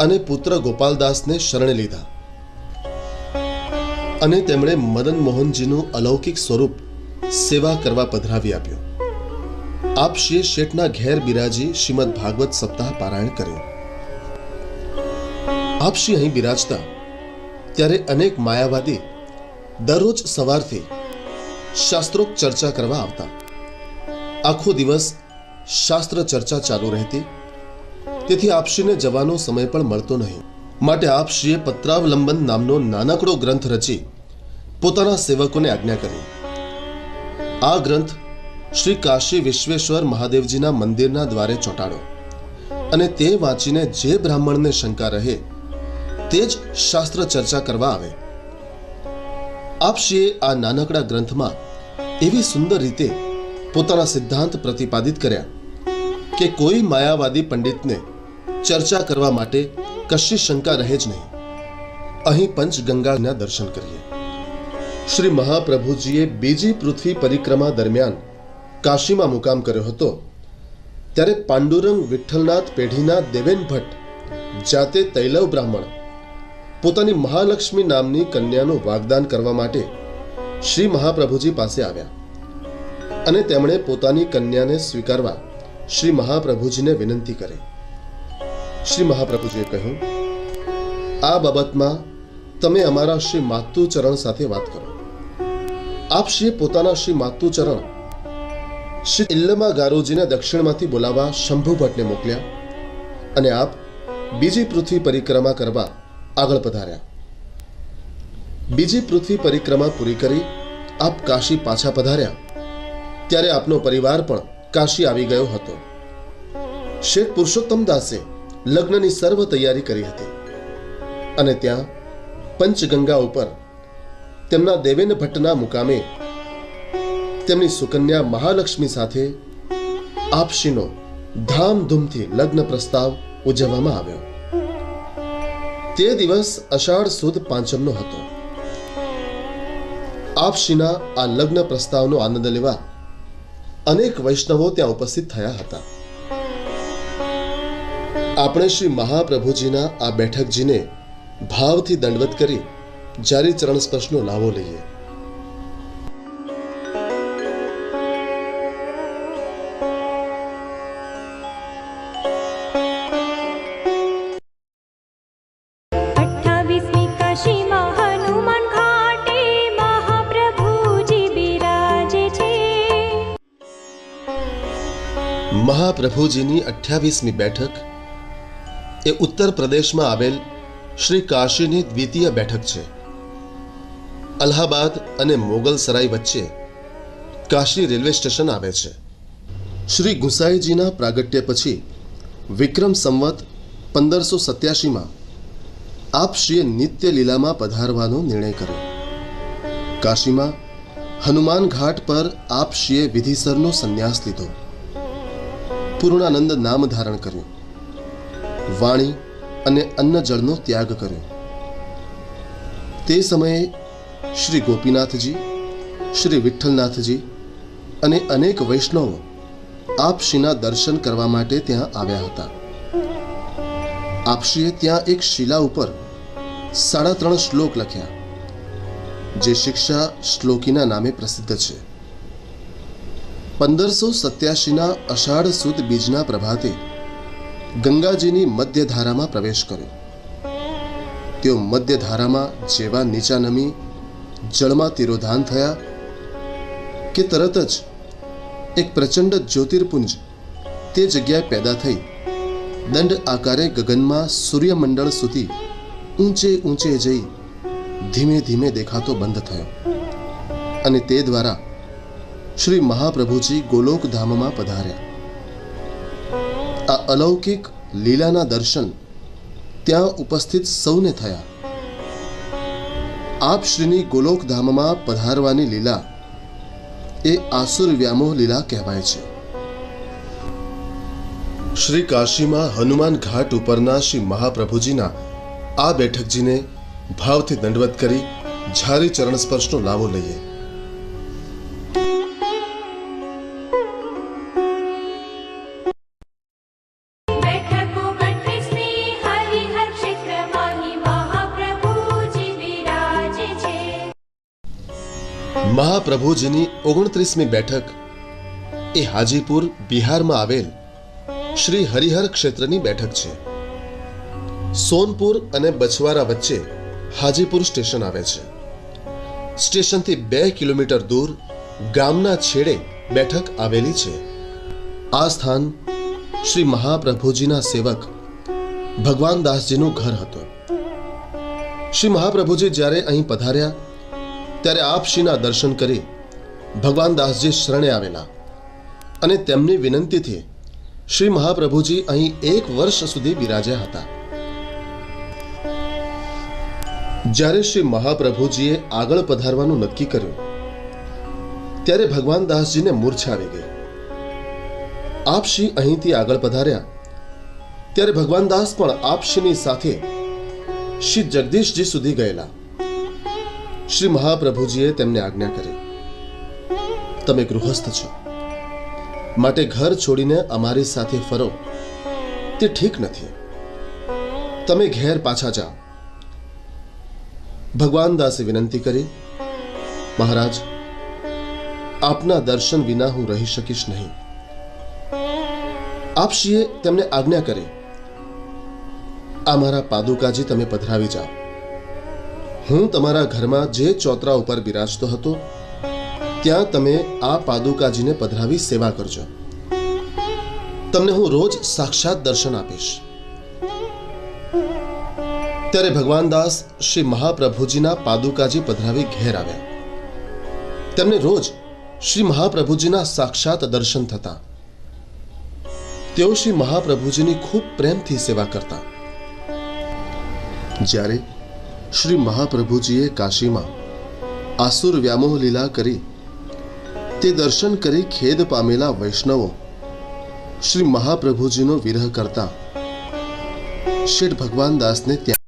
અને પુત્ર ગોપાલદાસને શરણે લીધા અને તેમણે મદન મોહનજીનું અલૌકિક સ્વરૂપ સેવા કરવા પધરાવી આપ્યો. આપશ્રીએ શેઠના ઘેર બિરાજી શ્રીમદ ભાગવત સપ્તાહ પારાયણ કર્યું. આપશ્રી અહીં બિરાજતા ત્યારે અનેક માયાવાદી દરરોજ સવારથી શાસ્ત્રોક્ત ચર્ચા કરવા આવતા. આખો દિવસ શાસ્ત્ર ચર્ચા ચાલુ રહેતી, તેથી આપશ્રીને જવાનો સમય પણ મળતો નહીં. માટે આપશ્રીએ પત્રાવલંબન નામનો નાનકડો ગ્રંથ રચી પોતાના સેવકોને આજ્ઞા કરી. આ ગ્રંથ શ્રી કાશી વિશ્વેશ્વર મહાદેવજીના મંદિરના દ્વારે ચોંટાડો અને તે વાંચીને જે બ્રાહ્મણને શંકા રહે તે જ શાસ્ત્ર ચર્ચા કરવા આવે. આપશ્રીએ આ નાનકડા ગ્રંથમાં એવી સુંદર રીતે પોતાના સિદ્ધાંત પ્રતિપાદિત કર્યા કે કોઈ માયાવાદી પંડિતને ચર્ચા કરવા માટે કશી શંકા રહે જ નહીં. અહીં પંચગંગાના દર્શન કરીએ. શ્રી મહાપ્રભુજીએ બીજી પૃથ્વી પરિક્રમા દરમિયાન કાશીમાં મુકામ કર્યો હતો ત્યારે પાંડુરંગ વિઠ્ઠલનાથ પેઢીના દેવેન ભટ્ટ જાતે તૈલવ બ્રાહ્મણ પોતાની મહાલક્ષ્મી નામની કન્યાનું વાગદાન કરવા માટે શ્રી મહાપ્રભુજી પાસે આવ્યા અને તેમણે પોતાની કન્યાને સ્વીકારવા શ્રી મહાપ્રભુજીને વિનંતી કરી. શ્રી મહાપ્રભુજીએ કહ્યું, આ બાબતમાં તમે અમારા શ્રી માતુચરણ સાથે વાત કરો. આપશ્રીએ પોતાના શ્રી માતુચરણ શ્રી ઇલ્લમા ગારોજીને દક્ષિણમાંથી બોલાવવા શંભુ ભટ્ટને મોકલ્યા અને આપ બીજી પૃથ્વી પરિક્રમા કરવા આગળ પધાર્યા. બીજી પૃથ્વી પરિક્રમા પૂરી કરી આપ કાશી પાછા પધાર્યા ત્યારે આપનો પરિવાર પણ કાશી આવી ગયો હતો. શેઠ પુરુષોત્તમ દાસે લગ્નની સર્વ તૈયારી કરી હતી અને ત્યાં પંચગંગા ઉપર તેમના દેવેન ભટ્ટના મુકામે તેમની સુકન્યા મહાલક્ષ્મી સાથે આપશ્રીનો ધામધૂમથી લગ્ન પ્રસ્તાવ ઉજવવામાં આવ્યો. તે દિવસ અષાઢ સુદ પાંચમનો હતો. આપશ્રીના આ લગ્ન પ્રસ્તાવનો આનંદ લેવા અનેક વૈષ્ણવો ત્યાં ઉપસ્થિત થયા હતા. આપણે શ્રી મહાપ્રભુજીના આ બેઠકજીને ભાવથી દંડવત કરી જારી ચરણ સ્પર્શનો લાવો લઈએ. મહાપ્રભુજીની 28મી બેઠક એ ઉત્તર પ્રદેશમાં આવેલ શ્રી કાશીની દ્વિતીય બેઠક છે. અલ્હાબાદ અને મોગલ સરાય વચ્ચે કાશી રેલવે સ્ટેશન આવે છે. શ્રી ગુસાઈજીના પ્રાગટ્ય પછી વિક્રમ સંવત 1587માં આપશ્રીએ નિત્ય લીલામાં પધારવાનો નિર્ણય કર્યો. કાશીમાં હનુમાન ઘાટ પર આપશ્રીએ વિધિસરનો સંન્યાસ લીધો. પૂર્ણાનંદ નામ ધારણ કર્યું. વાણી અને અન્ન જળનો ત્યાગ કર્યો. તે સમયે શ્રી ગોપીનાથજી, શ્રી વિઠ્ઠલનાથજી અને અનેક વૈષ્ણવો આપશ્રીના દર્શન કરવા માટે ત્યાં આવ્યા હતા. આપશ્રીએ ત્યાં એક શિલા ઉપર 3.5 શ્લોક લખ્યા, જે શિક્ષા શ્લોકીના નામે પ્રસિદ્ધ છે. 1587ના અષાઢ સુદ બીજના પ્રભાતે ગંગાજીની મધ્યધારામાં પ્રવેશ કર્યો. તેઓ મધ્યધારામાં જેવા નીચા નમી જળમાં તિરોધાન થયા કે તરત જ એક પ્રચંડ જ્યોતિર્પુંજ તે જગ્યાએ પેદા થઈ દંડ આકારે ગગનમાં સૂર્યમંડળ સુધી ઊંચે ઊંચે જઈ ધીમે ધીમે દેખાતો બંધ થયો અને તે દ્વારા શ્રી મહાપ્રભુજી ગોલોક ધામમાં પધાર્યા. આ અલૌકિક લીલાના દર્શન ત્યાં ઉપસ્થિત સૌને થયા. આપ શ્રીની ગોલોક ધામમાં પધારવાની લીલા એ આસુર વ્યામોહ લીલા કહેવાય છે. શ્રી કાશીમાં હનુમાન ઘાટ ઉપરના શ્રી મહાપ્રભુજીના આ બેઠકજીને ભાવથી દંડવત કરી જારી ચરણ સ્પર્શનો લાવો લઈએ. મહાપ્રભુજીની 29મી બેઠક એ હાજીપુર બિહારમાં આવેલ શ્રી હરિહર ક્ષેત્રની બેઠક છે. સોનપુર અને બછવારા વચ્ચે હાજીપુર સ્ટેશન આવે છે. સ્ટેશનથી 2 કિલોમીટર દૂર ગામના છેડે બેઠક આવેલી છે. આ સ્થાન શ્રી મહાપ્રભુજીના સેવક ભગવાન દાસજીનું ઘર હતું. શ્રી મહાપ્રભુજી જ્યારે અહીં પધાર્યા ત્યારે આપશ્રીના દર્શન કરી ભગવાન દાસજી શરણે આવેલા અને તેમની વિનંતીથી શ્રી મહાપ્રભુજી અહીં 1 વર્ષ સુધી બિરાજ્યા હતા. જ્યારે શ્રી મહાપ્રભુજીએ આગળ પધારવાનું નક્કી કર્યું ત્યારે ભગવાન દાસજીને મૂર્છા આવી ગઈ. આપશ્રી અહીંથી આગળ પધાર્યા ત્યારે ભગવાન દાસ પણ આપશ્રીની સાથે શ્રી જગદીશજી સુધી ગયેલા. શ્રી મહાપ્રભુજીએ તેમને આજ્ઞા કરી, તમે ગૃહસ્થ છો, માટે ઘર છોડીને અમારી સાથે ફરો તે ઠીક નથી. તમે ઘેર પાછા જાઓ. ભગવાન દાસે વિનંતી કરી, મહારાજ, આપના દર્શન વિના હું રહી શકીશ નહીં. આપશ્રીએ તેમને આજ્ઞા કરી, આ મારા પાદુકાજી તમે પધરાવી જાઓ. હું તમારા ઘરમાં જે ચોતરા ઉપર બિરાજતો હતો ત્યાં તમે આ પાદુકાજીને પધરાવી સેવા કરજો. તમને હું રોજ સાક્ષાત દર્શન આપીશ. ત્યારે ભગવાન દાસ શ્રી મહાપ્રભુજીના પાદુકાજી પધરાવી ઘેર આવ્યા. તેમને રોજ શ્રી મહાપ્રભુજીના સાક્ષાત દર્શન થતા. તેઓ શ્રી મહાપ્રભુજીની ખૂબ પ્રેમથી સેવા કરતા. જ્યારે શ્રી મહાપ્રભુજીએ કાશીમાં આસુર વ્યામોહ લીલા કરી તે દર્શન કરી ખેદ પામેલા વૈષ્ણવો શ્રી મહાપ્રભુજીનો વિરહ કરતા શેઠ ભગવાન દાસને ત્યાં